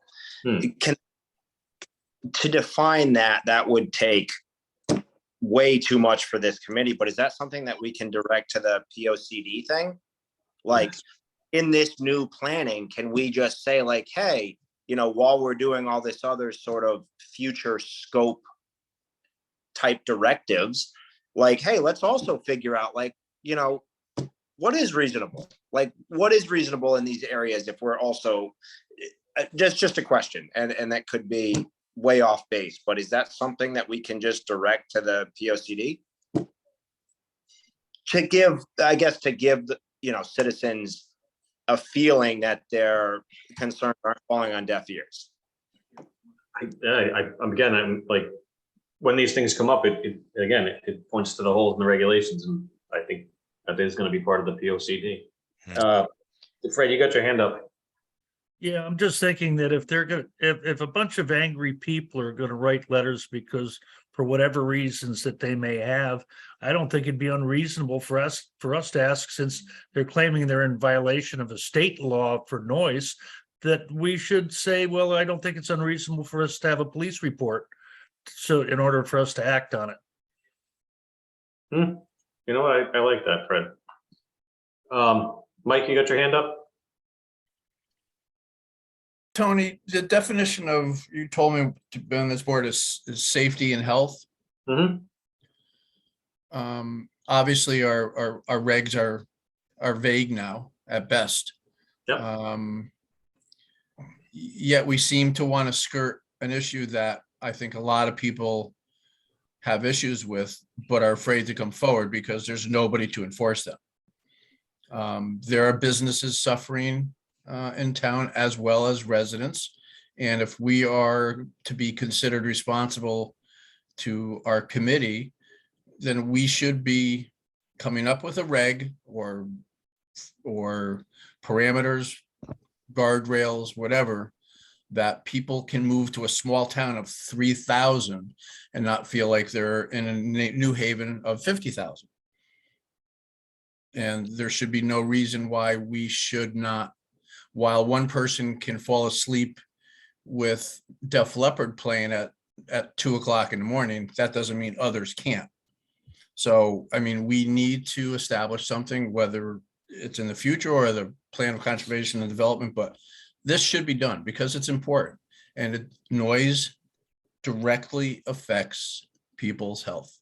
To define that would take way too much for this committee, but is that something that we can direct to the POCD thing? Like in this new planning, can we just say like, hey, while we're doing all this other sort of future scope type directives, like, hey, let's also figure out like, what is reasonable? Like, what is reasonable in these areas if we're also just a question, and that could be way off base, but is that something that we can just direct to the POCD to give the, citizens a feeling that their concerns aren't falling on deaf ears? I'm like, when these things come up, it points to the holes in the regulations, and I think that is going to be part of the POCD. Fred, you got your hand up. Yeah, I'm just thinking that if a bunch of angry people are gonna write letters because for whatever reasons that they may have, I don't think it'd be unreasonable for us to ask, since they're claiming they're in violation of a state law for noise, that we should say, well, I don't think it's unreasonable for us to have a police report. So in order for us to act on it. You know what? I like that, Fred. Mike, you got your hand up? Tony, the definition of, you told me to be on this board is safety and health. Mm-hmm. Obviously, our regs are vague now at best. Yep. Yet we seem to want to skirt an issue that I think a lot of people have issues with, but are afraid to come forward because there's nobody to enforce them. There are businesses suffering in town as well as residents. And if we are to be considered responsible to our committee, then we should be coming up with a reg or parameters, guardrails, whatever, that people can move to a small town of 3,000 and not feel like they're in a New Haven of 50,000. And there should be no reason why we should not, while one person can fall asleep with Def Leppard playing at 2 o'clock in the morning, that doesn't mean others can't. So, I mean, we need to establish something, whether it's in the future or the plan of conservation and development, but this should be done because it's important, and noise directly affects people's health.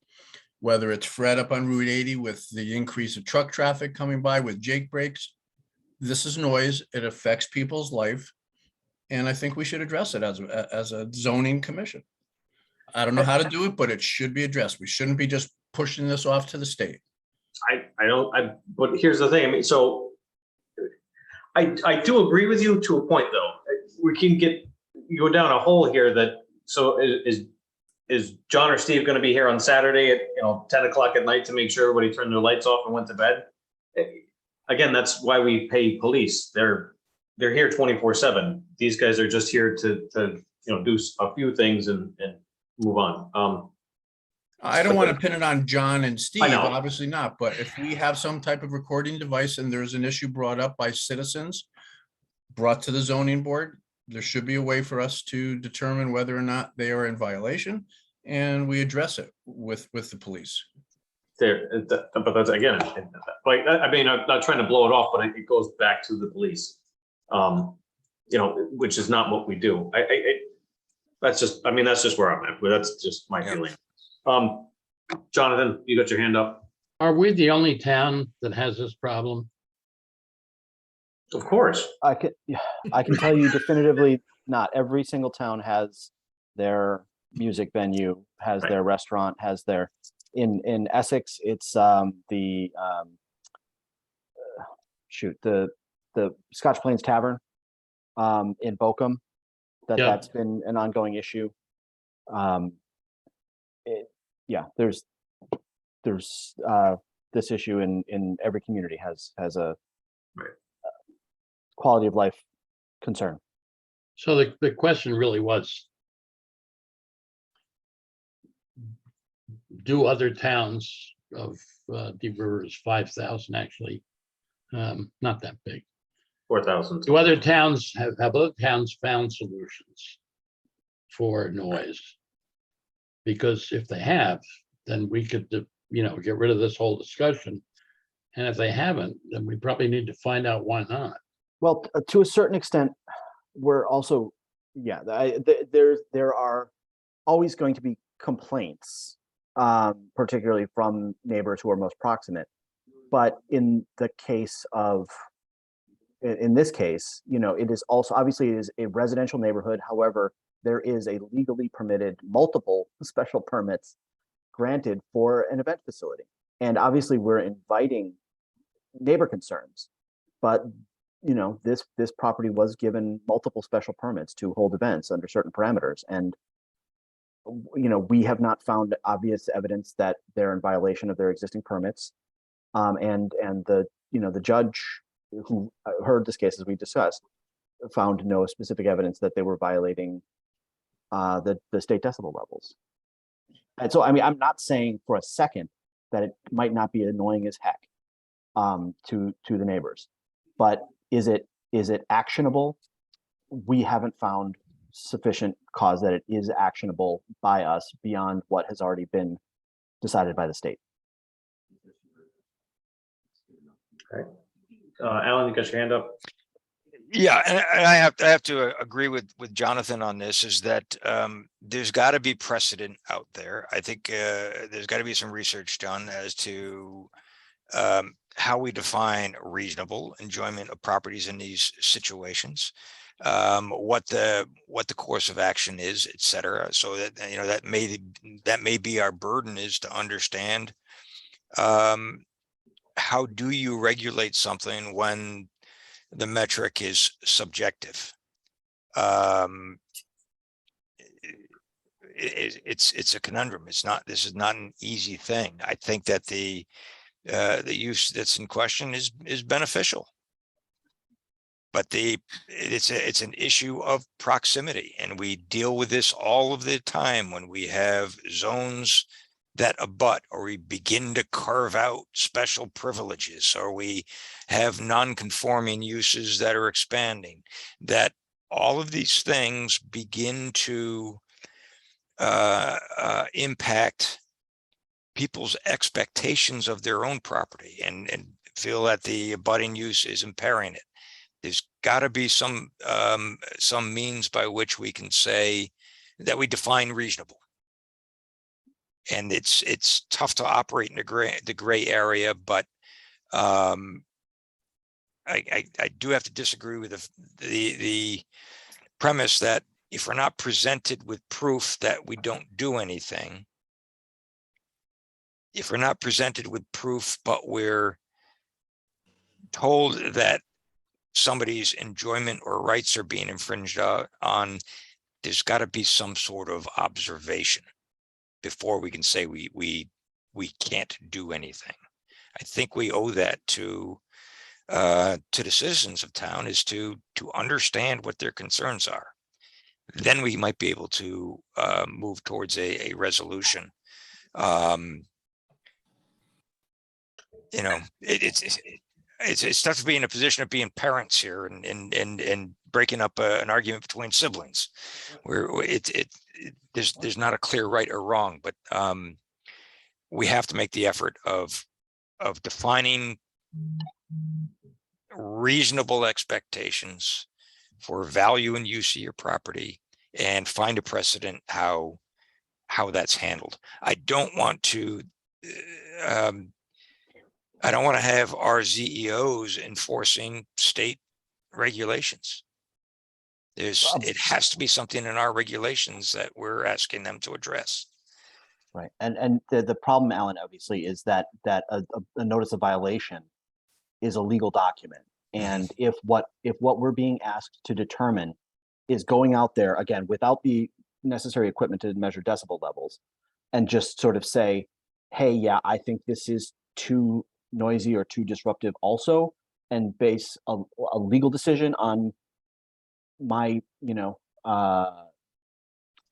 Whether it's Fred up on Route 80 with the increase of truck traffic coming by with Jake brakes, this is noise. It affects people's life. And I think we should address it as a zoning commission. I don't know how to do it, but it should be addressed. We shouldn't be just pushing this off to the state. But here's the thing. I mean, so I do agree with you to a point, though. We can go down a hole here that, so is John or Steve going to be here on Saturday at 10 o'clock at night to make sure everybody turned their lights off and went to bed? Again, that's why we pay police. They're here 24/7. These guys are just here to do a few things and move on. I don't want to pin it on John and Steve, I know. obviously not, but if we have some type of recording device and there's an issue brought up by citizens, brought to the zoning board, there should be a way for us to determine whether or not they are in violation, and we address it with the police. But that's, again, like, I mean, I'm not trying to blow it off, but it goes back to the police, which is not what we do. That's just where I'm at, but that's just my feeling. Jonathan, you got your hand up? Are we the only town that has this problem? Of course. I can tell you definitively, not every single town has their music venue, has their restaurant, has their, in Essex, it's the Scotch Plains Tavern in Bochum, that's been an ongoing issue. There's this issue in every community has a quality of life concern. So the question really was, do other towns of Deep River is 5,000 actually, not that big. 4,000. Do other towns have other towns found solutions for noise? Because if they have, then we could, get rid of this whole discussion. And if they haven't, then we probably need to find out why not. Well, to a certain extent, we're also, there are always going to be complaints, particularly from neighbors who are most proximate. But in this case, it is also, obviously it is a residential neighborhood. However, there is a legally permitted multiple special permits granted for an event facility. And obviously we're inviting neighbor concerns, but this property was given multiple special permits to hold events under certain parameters. And, we have not found obvious evidence that they're in violation of their existing permits. And the judge who heard this case, as we discussed, found no specific evidence that they were violating the state decibel levels. And so, I'm not saying for a second that it might not be annoying as heck to the neighbors, but is it actionable? we haven't found sufficient cause that it is actionable by us beyond what has already been decided by the state. Alan, you got your hand up? Yeah, and I have to agree with Jonathan on this, is that there's got to be precedent out there. I think there's got to be some research done as to how we define reasonable enjoyment of properties in these situations, what the course of action is, et cetera. So that, you know, that may be our burden, is to understand how do you regulate something when the metric is subjective. It's a conundrum. This is not an easy thing. I think that the use that's in question is beneficial, but it's an issue of proximity, and we deal with this all of the time when we have zones that abut, or we begin to carve out special privileges, or we have non-conforming uses that are expanding, that all of these things begin to impact people's expectations of their own property, and feel that the abutting use is impairing it. There's got to be some means by which we can say that we define reasonable. And it's tough to operate in the gray area, but I do have to disagree with the premise that if we're not presented with proof that we don't do anything, if we're not presented with proof, but we're told that somebody's enjoyment or rights are being infringed on, there's got to be some sort of observation before we can say we can't do anything. I think we owe that to the citizens of town, is to understand what their concerns are. Then we might be able to move towards a resolution. You know, it's tough to be in a position of being parents here and breaking up an argument between siblings, where there's not a clear right or wrong, but we have to make the effort of defining reasonable expectations for value and use of your property, and find a precedent how that's handled. I don't want to have our ZEOs enforcing state regulations. It has to be something in our regulations that we're asking them to address. Right. And the problem, Alan, obviously, is that a notice of violation is a legal document. And if what we're being asked to determine is going out there, again, without the necessary equipment to measure decibel levels, and just sort of say, hey, yeah, I think this is too noisy or too disruptive also, and base a legal decision on my,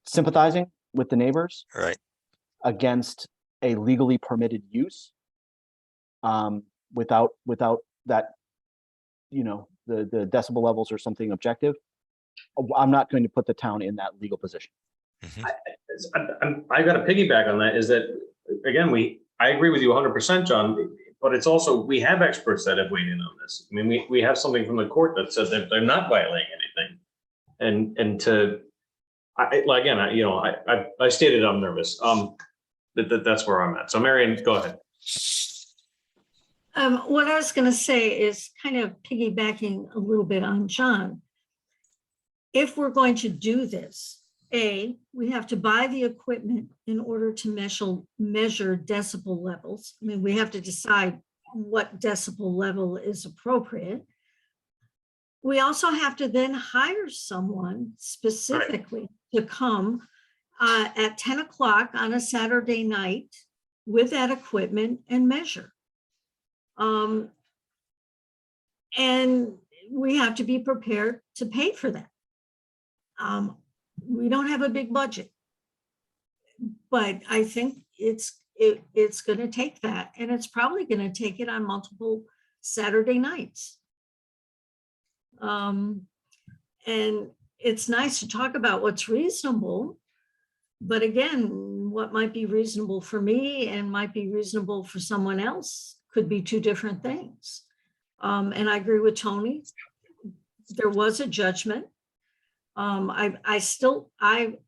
sympathizing with the neighbors, Right. against a legally permitted use, without that, the decibel levels or something objective, I'm not going to put the town in that legal position. I got to piggyback on that, is that, again, I agree with you 100%, John, but it's also, we have experts that have weighed in on this. I mean, we have something from the court that says that they're not violating anything. I stated I'm nervous. That's where I'm at. So Marion, go ahead. What I was going to say is kind of piggybacking a little bit on John. If we're going to do this, we have to buy the equipment in order to measure decibel levels. I mean, we have to decide what decibel level is appropriate. We also have to then hire someone specifically to come at 10 o'clock on a Saturday night with that equipment and measure. And we have to be prepared to pay for that. We don't have a big budget, but I think it's going to take that, and it's probably going to take it on multiple Saturday nights. And it's nice to talk about what's reasonable. But again, what might be reasonable for me and might be reasonable for someone else could be two different things. And I agree with Tony. There was a judgment. I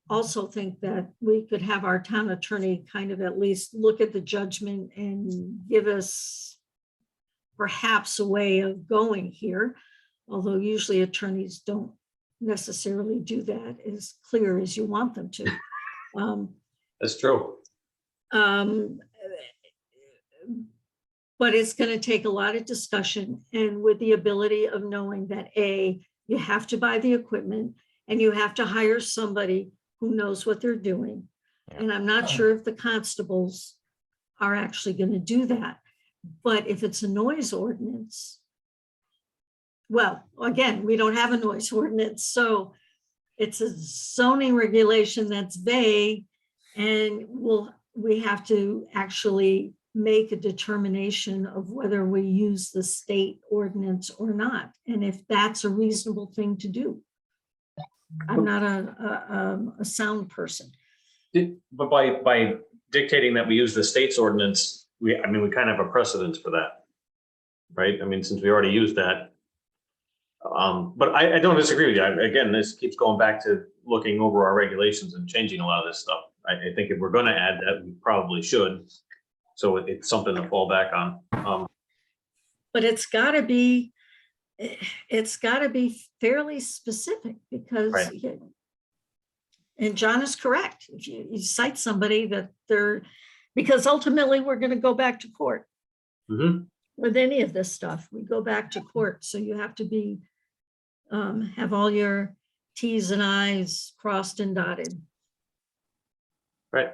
also think that we could have our town attorney kind of at least look at the judgment and give us perhaps a way of going here, although usually attorneys don't necessarily do that as clear as you want them to. That's true. But it's going to take a lot of discussion, and with the ability of knowing that you have to buy the equipment and you have to hire somebody who knows what they're doing. And I'm not sure if the constables are actually going to do that. But if it's a noise ordinance, well, again, we don't have a noise ordinance, so it's a zoning regulation that's vague, and we have to actually make a determination of whether we use the state ordinance or not, and if that's a reasonable thing to do. I'm not a sound person. But by dictating that we use the state's ordinance, we kind of have a precedence for that, right? I mean, since we already used that. But I don't disagree with you. Again, this keeps going back to looking over our regulations and changing a lot of this stuff. I think if we're going to add that, we probably should. So it's something to fall back on. But it's got to be fairly specific, because Right. And John is correct. If you cite somebody that because ultimately we're going to go back to court. Mhm. With any of this stuff, we go back to court. So you have to have all your T's and I's crossed and dotted. Right.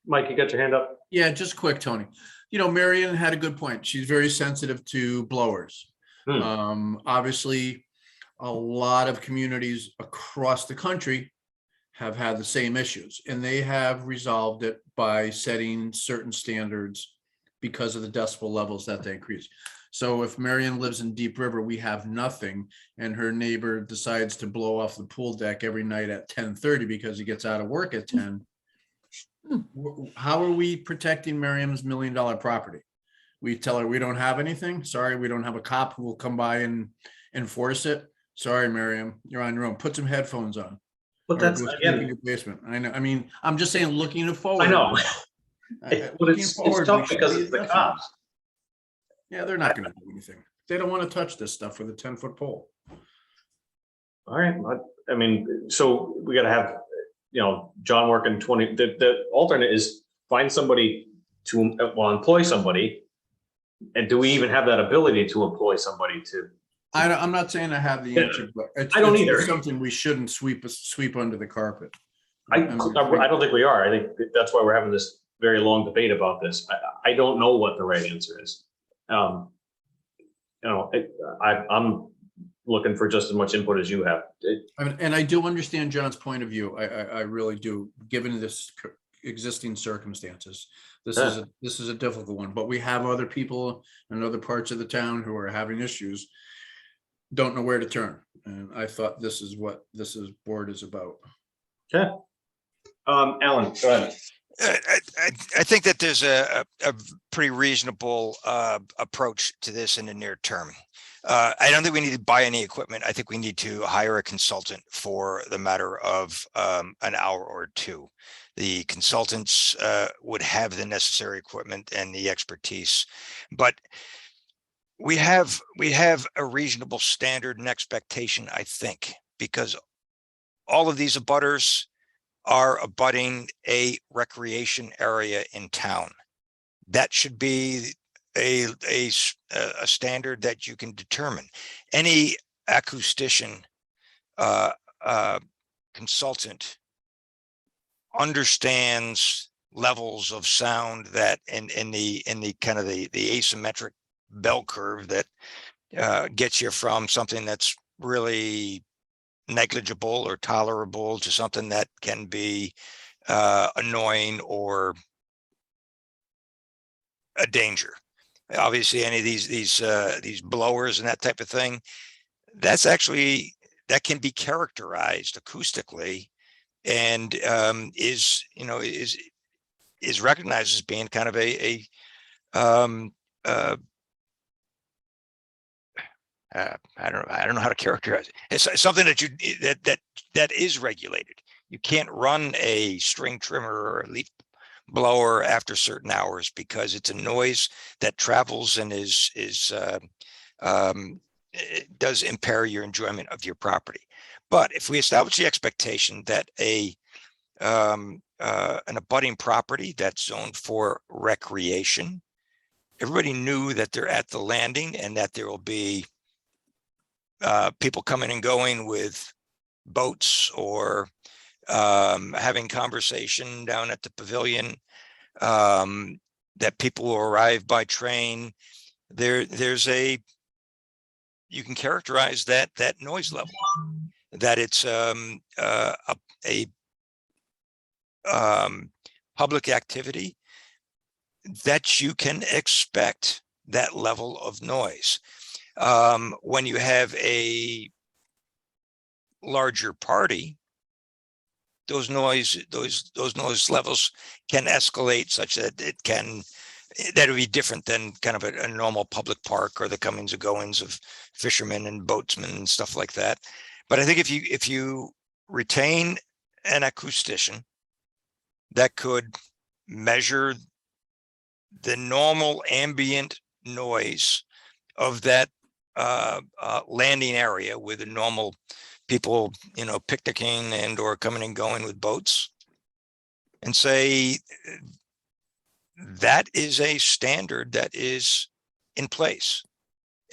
Mike, you got your hand up? Yeah, just quick, Tony. Marion had a good point. She's very sensitive to blowers. Obviously, a lot of communities across the country have had the same issues, and they have resolved it by setting certain standards because of the decibel levels that they increase. So if Marion lives in Deep River, we have nothing, and her neighbor decides to blow off the pool deck every night at 10:30 because he gets out of work at 10. How are we protecting Miriam's $1 million property? We tell her we don't have anything. Sorry, we don't have a cop who will come by and enforce it. Sorry, Miriam, you're on your own. Put some headphones on. But Or that's go sleep again, in your basement. I know. I mean, I'm just saying, looking forward. I know. Looking But it's forward, tough we should because be it's the addressing cops. this. Yeah, they're not going to do anything. They don't want to touch this stuff with a 10-foot pole. All right, so we gotta have, John working 20, the alternate is find somebody to, employ somebody. And do we even have that ability to employ somebody to? I'm not saying I have the answer, but I don't either. it's something we shouldn't sweep under the carpet. I don't think we are. I think that's why we're having this very long debate about this. I don't know what the right answer is. I'm looking for just as much input as you have. And I do understand John's point of view. I really do, given this existing circumstances. This is a difficult one, but we have other people in other parts of the town who are having issues, don't know where to turn. And I thought this is what board is about. Okay. Alan, go ahead. I think that there's a pretty reasonable approach to this in the near term. I don't think we need to buy any equipment. I think we need to hire a consultant for the matter of an hour or two. The consultants would have the necessary equipment and the expertise, but we have a reasonable standard and expectation, I think, because all of these abutters are abutting a recreation area in town. That should be a standard that you can determine. Any acoustician consultant understands levels of sound that in the kind of the asymmetric bell curve that gets you from something that's really negligible or tolerable to something that can be annoying or a danger. Obviously, any of these blowers and that type of thing, that's actually that can be characterized acoustically and is, you know, is recognized as being kind of I don't know how to characterize it. It's something that is regulated. You can't run a string trimmer or a leaf blower after certain hours because it's a noise that travels and it does impair your enjoyment of your property. But if we establish the expectation that an abutting property that's zoned for recreation, everybody knew that they're at the landing and that there will be people coming and going with boats or having conversation down at the pavilion, that people will arrive by train. You can characterize that noise level, that it's a public activity, that you can expect that level of noise. When you have a larger party, those noise levels can escalate such that that would be different than kind of a normal public park or the comings and goings of fishermen and boatsmen and stuff like that. But I think if you retain an acoustician that could measure the normal ambient noise of that landing area with the normal people, you know, picnicking and or coming and going with boats, and say that is a standard that is in place,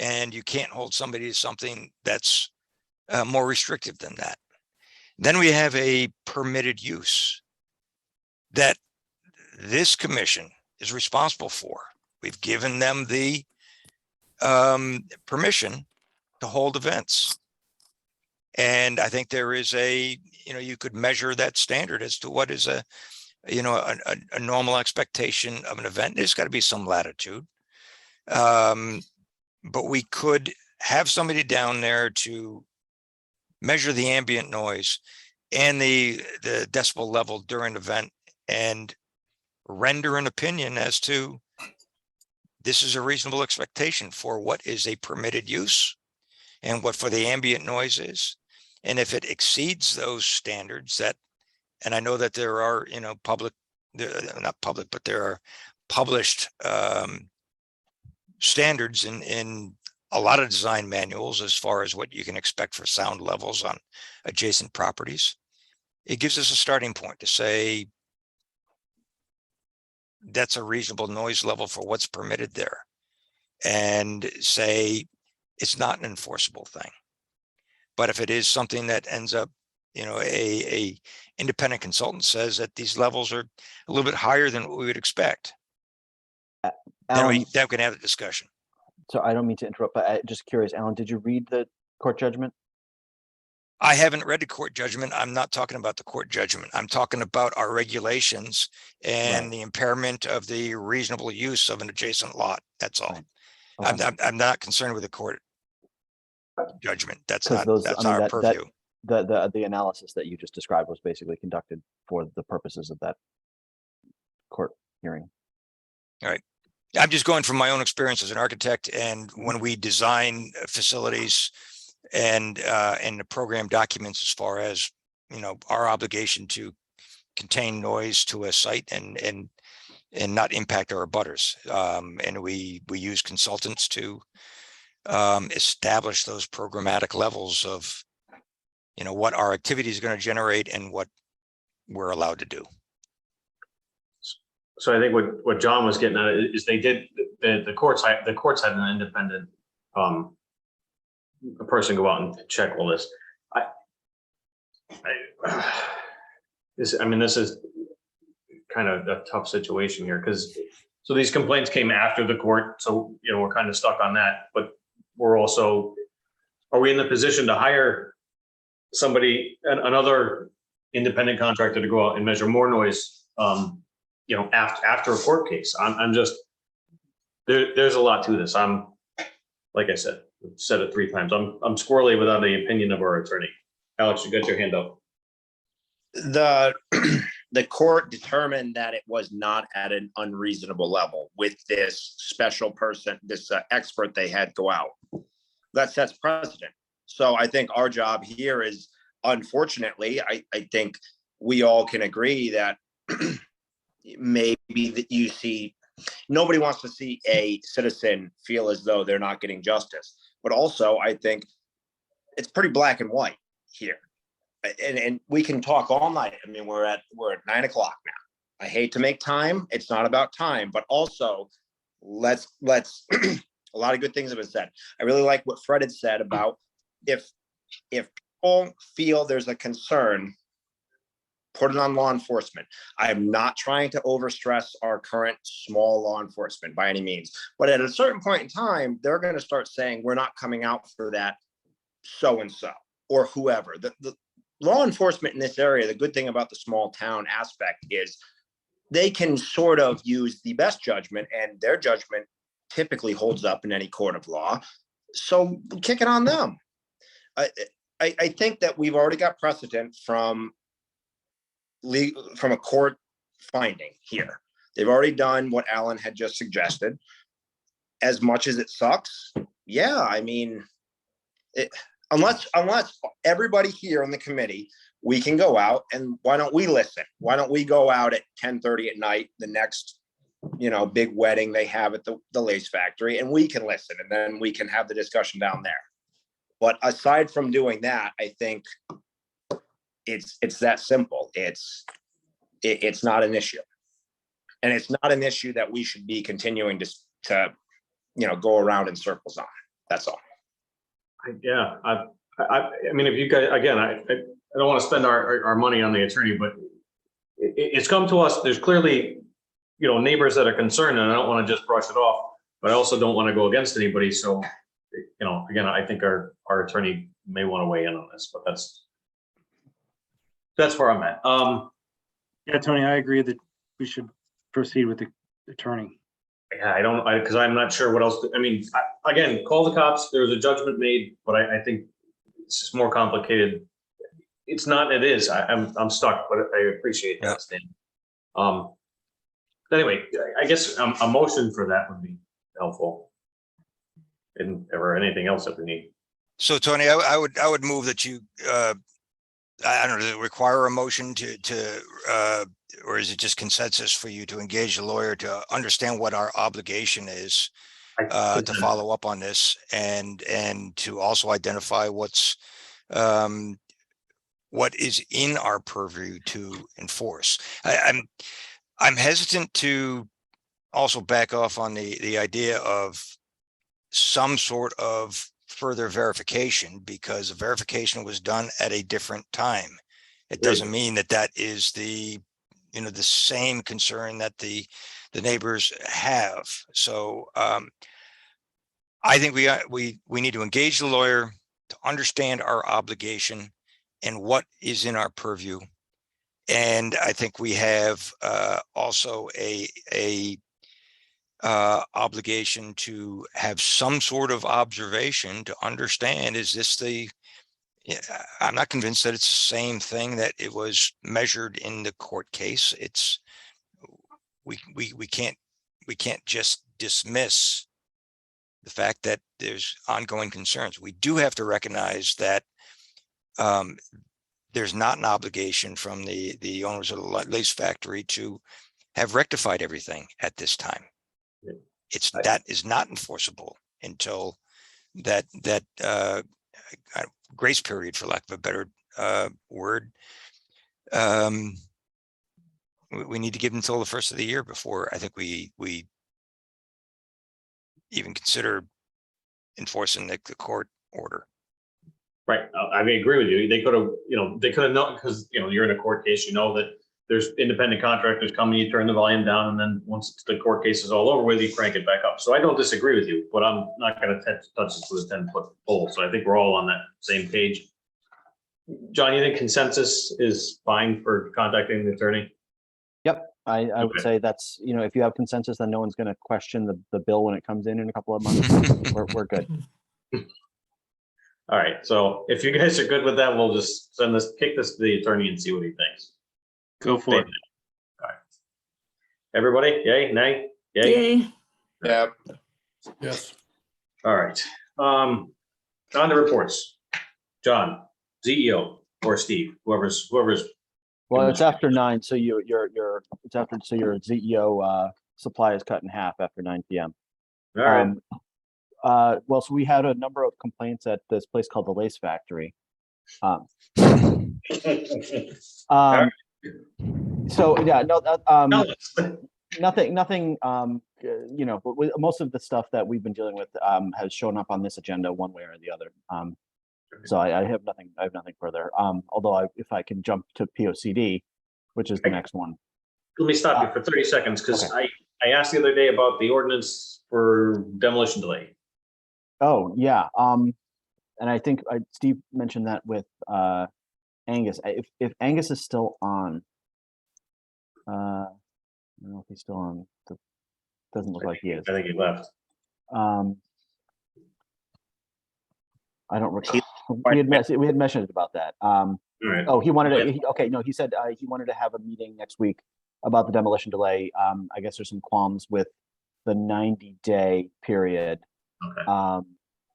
and you can't hold somebody to something that's more restrictive than that. Then we have a permitted use that this commission is responsible for. We've given them the permission to hold events. And I think there is you could measure that standard as to what is a normal expectation of an event. There's got to be some latitude. But we could have somebody down there to measure the ambient noise and the decibel level during an event and render an opinion as to this is a reasonable expectation for what is a permitted use and what for the ambient noise is. And if it exceeds those standards and I know that there are, not public, but there are published standards in a lot of design manuals as far as what you can expect for sound levels on adjacent properties. It gives us a starting point to say that's a reasonable noise level for what's permitted there, and say it's not an enforceable thing. But if it is something that ends up, a independent consultant says that these levels are a little bit higher than what we would expect, then Alan, we can have a discussion. so I don't mean to interrupt, but I'm just curious, Alan, did you read the court judgment? I haven't read the court judgment. I'm not talking about the court judgment. I'm talking about our regulations and Right. the impairment of the reasonable use of an adjacent lot. That's all. Right. Okay. I'm not concerned with the court judgment. That's 'Cause not, those- that's I mean, our that- purview. The analysis that you just described was basically conducted for the purposes of that court hearing. I'm just going from my own experience as an architect, and when we design facilities and the program documents as far as, our obligation to contain noise to a site and not impact our abutters. And we use consultants to establish those programmatic levels of, what our activity is going to generate and what we're allowed to do. So I think what John was getting at is they did, the courts had an independent a person go out and check all this. This is kind of a tough situation here, because so these complaints came after the court, so we're kind of stuck on that. But we're also, are we in the position to hire somebody, another independent contractor to go out and measure more noise? After a court case, I'm just there's a lot to this. Like I said, Said it 3 times. I'm squirrely without the opinion of our attorney. Alex, you got your hand up. The, the court determined that it was not at an unreasonable level with this special person, this expert they had go out. That sets precedent. So I think our job here is, unfortunately, I think we all can agree that maybe that you see, nobody wants to see a citizen feel as though they're not getting justice. But also, I think it's pretty black and white here. And we can talk all night. I mean, we're at 9 o'clock now. I hate to make time. It's not about time, but also let's a lot of good things have been said. I really like what Fred had said about if people feel there's a concern, put it on law enforcement. I am not trying to overstress our current small law enforcement by any means, but at a certain point in time, they're going to start saying, we're not coming out for that so-and-so or whoever. The law enforcement in this area, the good thing about the small town aspect is they can sort of use the best judgment, and their judgment typically holds up in any court of law. So kick it on them. I think that we've already got precedent from a court finding here. They've already done what Alan had just suggested. As much as it sucks, yeah, I mean, unless everybody here on the committee, we can go out, and why don't we listen? Why don't we go out at 10:30 at night, the next, big wedding they have at the lace factory, and we can listen, and then we can have the discussion down there. But aside from doing that, I think it's that simple. It's not an issue, and it's not an issue that we should be continuing to go around in circles on. That's all. Yeah, I mean, if you guys, again, I don't want to spend our money on the attorney, but it's come to us. There's clearly, neighbors that are concerned, and I don't want to just brush it off, but I also don't want to go against anybody. So, again, I think our attorney may want to weigh in on this, but that's where I'm at. Yeah, Tony, I agree that we should proceed with the attorney. Yeah, because I'm not sure what else. I mean, again, call the cops. There was a judgment made, but I think it's just more complicated. It's not. It is. I'm stuck, but I appreciate that, Stan. Anyway, I guess a motion for that would be helpful, or anything else that we need. So Tony, I would move that you, I don't know, does it require a motion or is it just consensus for you to engage the lawyer to understand what our obligation is to follow up on this, and to also identify what is in our purview to enforce. I'm hesitant to also back off on the idea of some sort of further verification, because the verification was done at a different time. It doesn't mean that is the same concern that the neighbors have. So I think we need to engage the lawyer to understand our obligation and what is in our purview. And I think we have also a obligation to have some sort of observation to understand, is this I'm not convinced that it's the same thing that it was measured in the court case. It's we can't just dismiss the fact that there's ongoing concerns. We do have to recognize that there's not an obligation from the owners of the lace factory to have rectified everything at this time. That is not enforceable until that grace period, for lack of a better word. We need to give them until the first of the year before I think we even consider enforcing the court order. Right. I agree with you. They could have, known, because, you're in a court case, that there's independent contractors coming, you turn the volume down, and then once the court case is all over with, you crank it back up. So I don't disagree with you, but I'm not going to touch this with a 10-foot pole. So I think we're all on that same page. John, you think consensus is fine for contacting the attorney? Yep. I would say that's, if you have consensus, then no one's going to question the bill when it comes in a couple of months. We're good. All right, so if you guys are good with that, we'll just kick this to the attorney and see what he thinks. Go for it. Everybody, yay, nay, yay? Yay. Yeah. Yes. All right, on the reports. John, CEO, or Steve, whoever's. Well, it's after 9, so it's after, so your CEO supply is cut in half after 9 PM. All right, Well, so we had a number of complaints at this place called the Lace Factory. Um, So, yeah, no, nothing, but most of the stuff that we've been dealing with has shown up on this agenda one way or the other. So I have nothing further. Although if I can jump to POCD, which is the next one. Let me stop you for 30 seconds, because Okay. I asked the other day about the ordinance for demolition delay. Oh, yeah. And I think Steve mentioned that with Angus. If Angus is still on, I don't know if he's still on. Doesn't look like he is. I think he left. I don't recall. We had mentioned about that. All right. Oh, he wanted to. Okay, no, he said he wanted to have a meeting next week about the demolition delay. I guess there's some qualms with the 90-day period. Okay.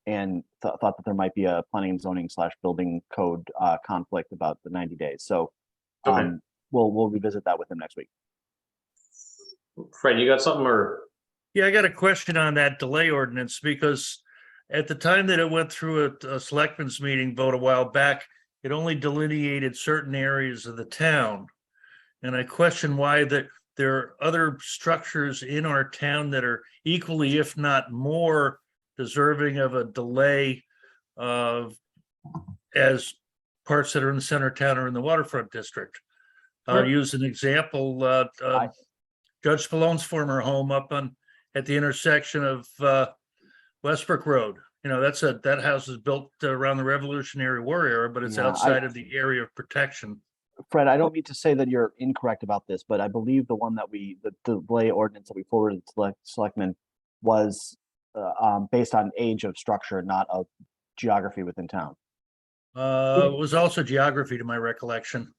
And thought that there might be a planning and zoning / building code conflict about the 90 days. So Okay. we'll revisit that with him next week. Fred, you got something, or? Yeah, I got a question on that delay ordinance, because at the time that it went through a selectmen's meeting vote a while back, it only delineated certain areas of the town. And I question why there are other structures in our town that are equally, if not more, deserving of a delay as parts that are in the center of town or in the waterfront district. I'll Sure. use an example, Judge Spallone's former home up at the intersection of Westbrook Road. That house is built around the Revolutionary War era, but it's Yeah, outside of the area of protection. Fred, I don't mean to say that you're incorrect about this, but I believe the one that the delay ordinance that we forwarded to selectmen was based on age of structure, not of geography within town. It was also geography to my recollection.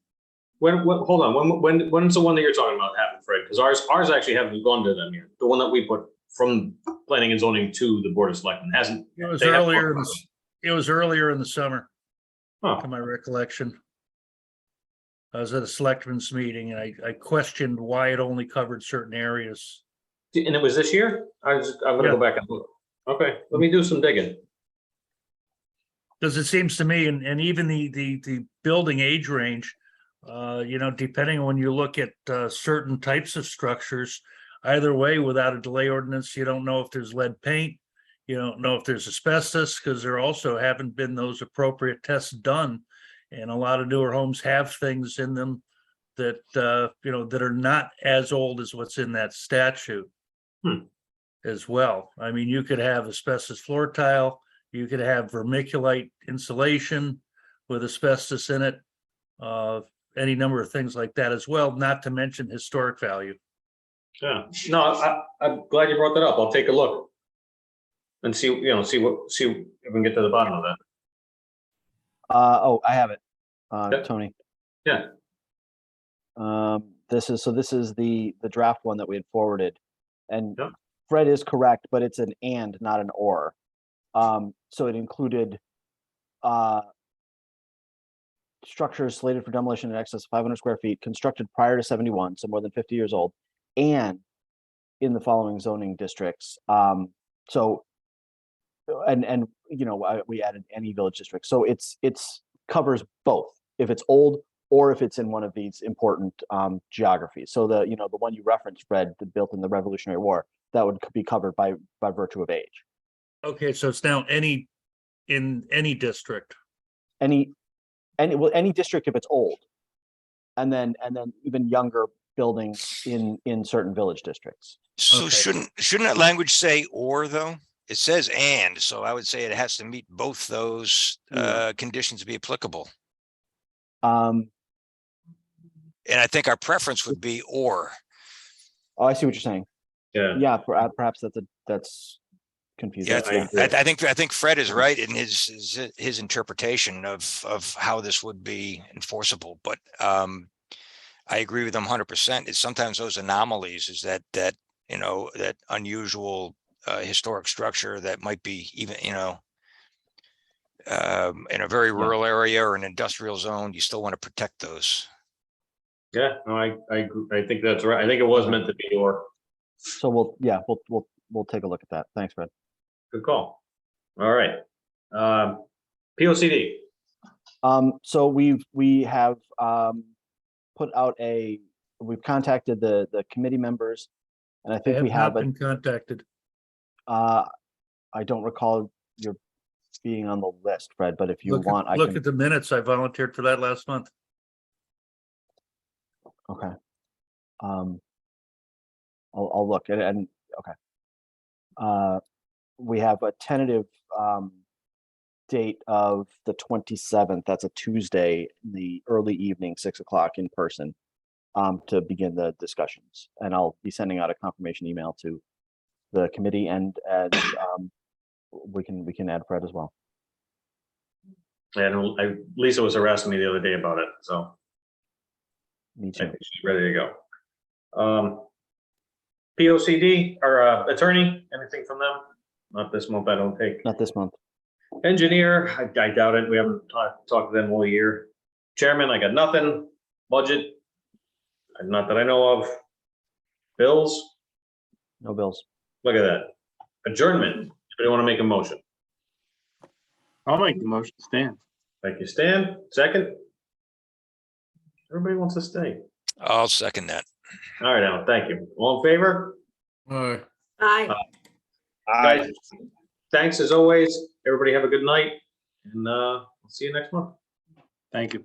Hold on, when's the one that you're talking about happened, Fred? Because ours actually haven't gone to them yet. The one that we put from planning and zoning to the board of selectmen hasn't. It was they haven't earlier. gone to them. It was earlier in the summer, Huh. to my recollection. I was at a selectmen's meeting and I questioned why it only covered certain areas. And it was this year? I'm gonna Yeah. go back and look. Okay, let me do some digging. Because it seems to me, and even the building age range, depending on when you look at certain types of structures, either way, without a delay ordinance, you don't know if there's lead paint. You don't know if there's asbestos, because there also haven't been those appropriate tests done. And a lot of newer homes have things in them that, that are not as old as what's in that statute as well. I mean, you could have asbestos floor tile, you could have vermiculite insulation with asbestos in it, any number of things like that as well, not to mention historic value. Yeah, no, I'm glad you brought that up. I'll take a look. And see if we can get to the bottom of that. I have it, Yeah. Tony. Yeah. This is the draft one that we had forwarded, and Yeah. Fred is correct, but it's an and, not an or. So it included structures slated for demolition in excess of 500 square feet, constructed prior to 71, so more than 50 years old, and in the following zoning districts. We added any village district, so it's covers both if it's old or if it's in one of these important geographies. So the one you referenced, Fred, built in the Revolutionary War, that would be covered by virtue of age. Okay, so it's now in any district. Any district if it's old, and then even younger buildings in certain village districts. So Okay. shouldn't that language say or though? It says and, so I would say it has to meet both those Yeah. conditions to be applicable. Um, And I think our preference would be or. oh, I see what you're saying. Yeah. Yeah, perhaps that's confused. Yeah, I agree. I think Fred is right in his interpretation of how this would be enforceable, but I agree with him 100%. It's sometimes those anomalies is that that unusual historic structure that might be even, in a very rural area or an industrial zone, you still want to protect those. Yeah, no, I agree. I think that's right. I think it was meant to be your So we'll take a look at that. Thanks, Fred. good call. All right. POCD. So we have we've contacted the committee members, and I I think we have have not been contacted. I don't recall your being on the list, Fred, but if you Look, want, I look can. at the minutes. I volunteered for that last month. Okay. I'll look at it and, okay. We have a tentative, date of the 27th. That's a Tuesday, in the early evening, 6 o'clock in person, to begin the discussions. And I'll be sending out a confirmation email to the committee and, we can add Fred as well. And Lisa was harassing me the other day about it, so Me I too. think she's ready to go. POCD or attorney, anything from them? Not this month, I don't think. Not this month. Engineer, I doubt it. We haven't talked to them all year. Chairman, I got nothing. Budget, not that I know of. Bills, No bills. look at that. Adjournment, anybody want to make a motion? I'll make the motion, Stan. Thank you, Stan. Second? Everybody wants to stay. I'll second that. All right, Alan, thank you. All in favor? Aye. Guys, thanks as always. Everybody have a good night, and we'll see you next month. Thank you.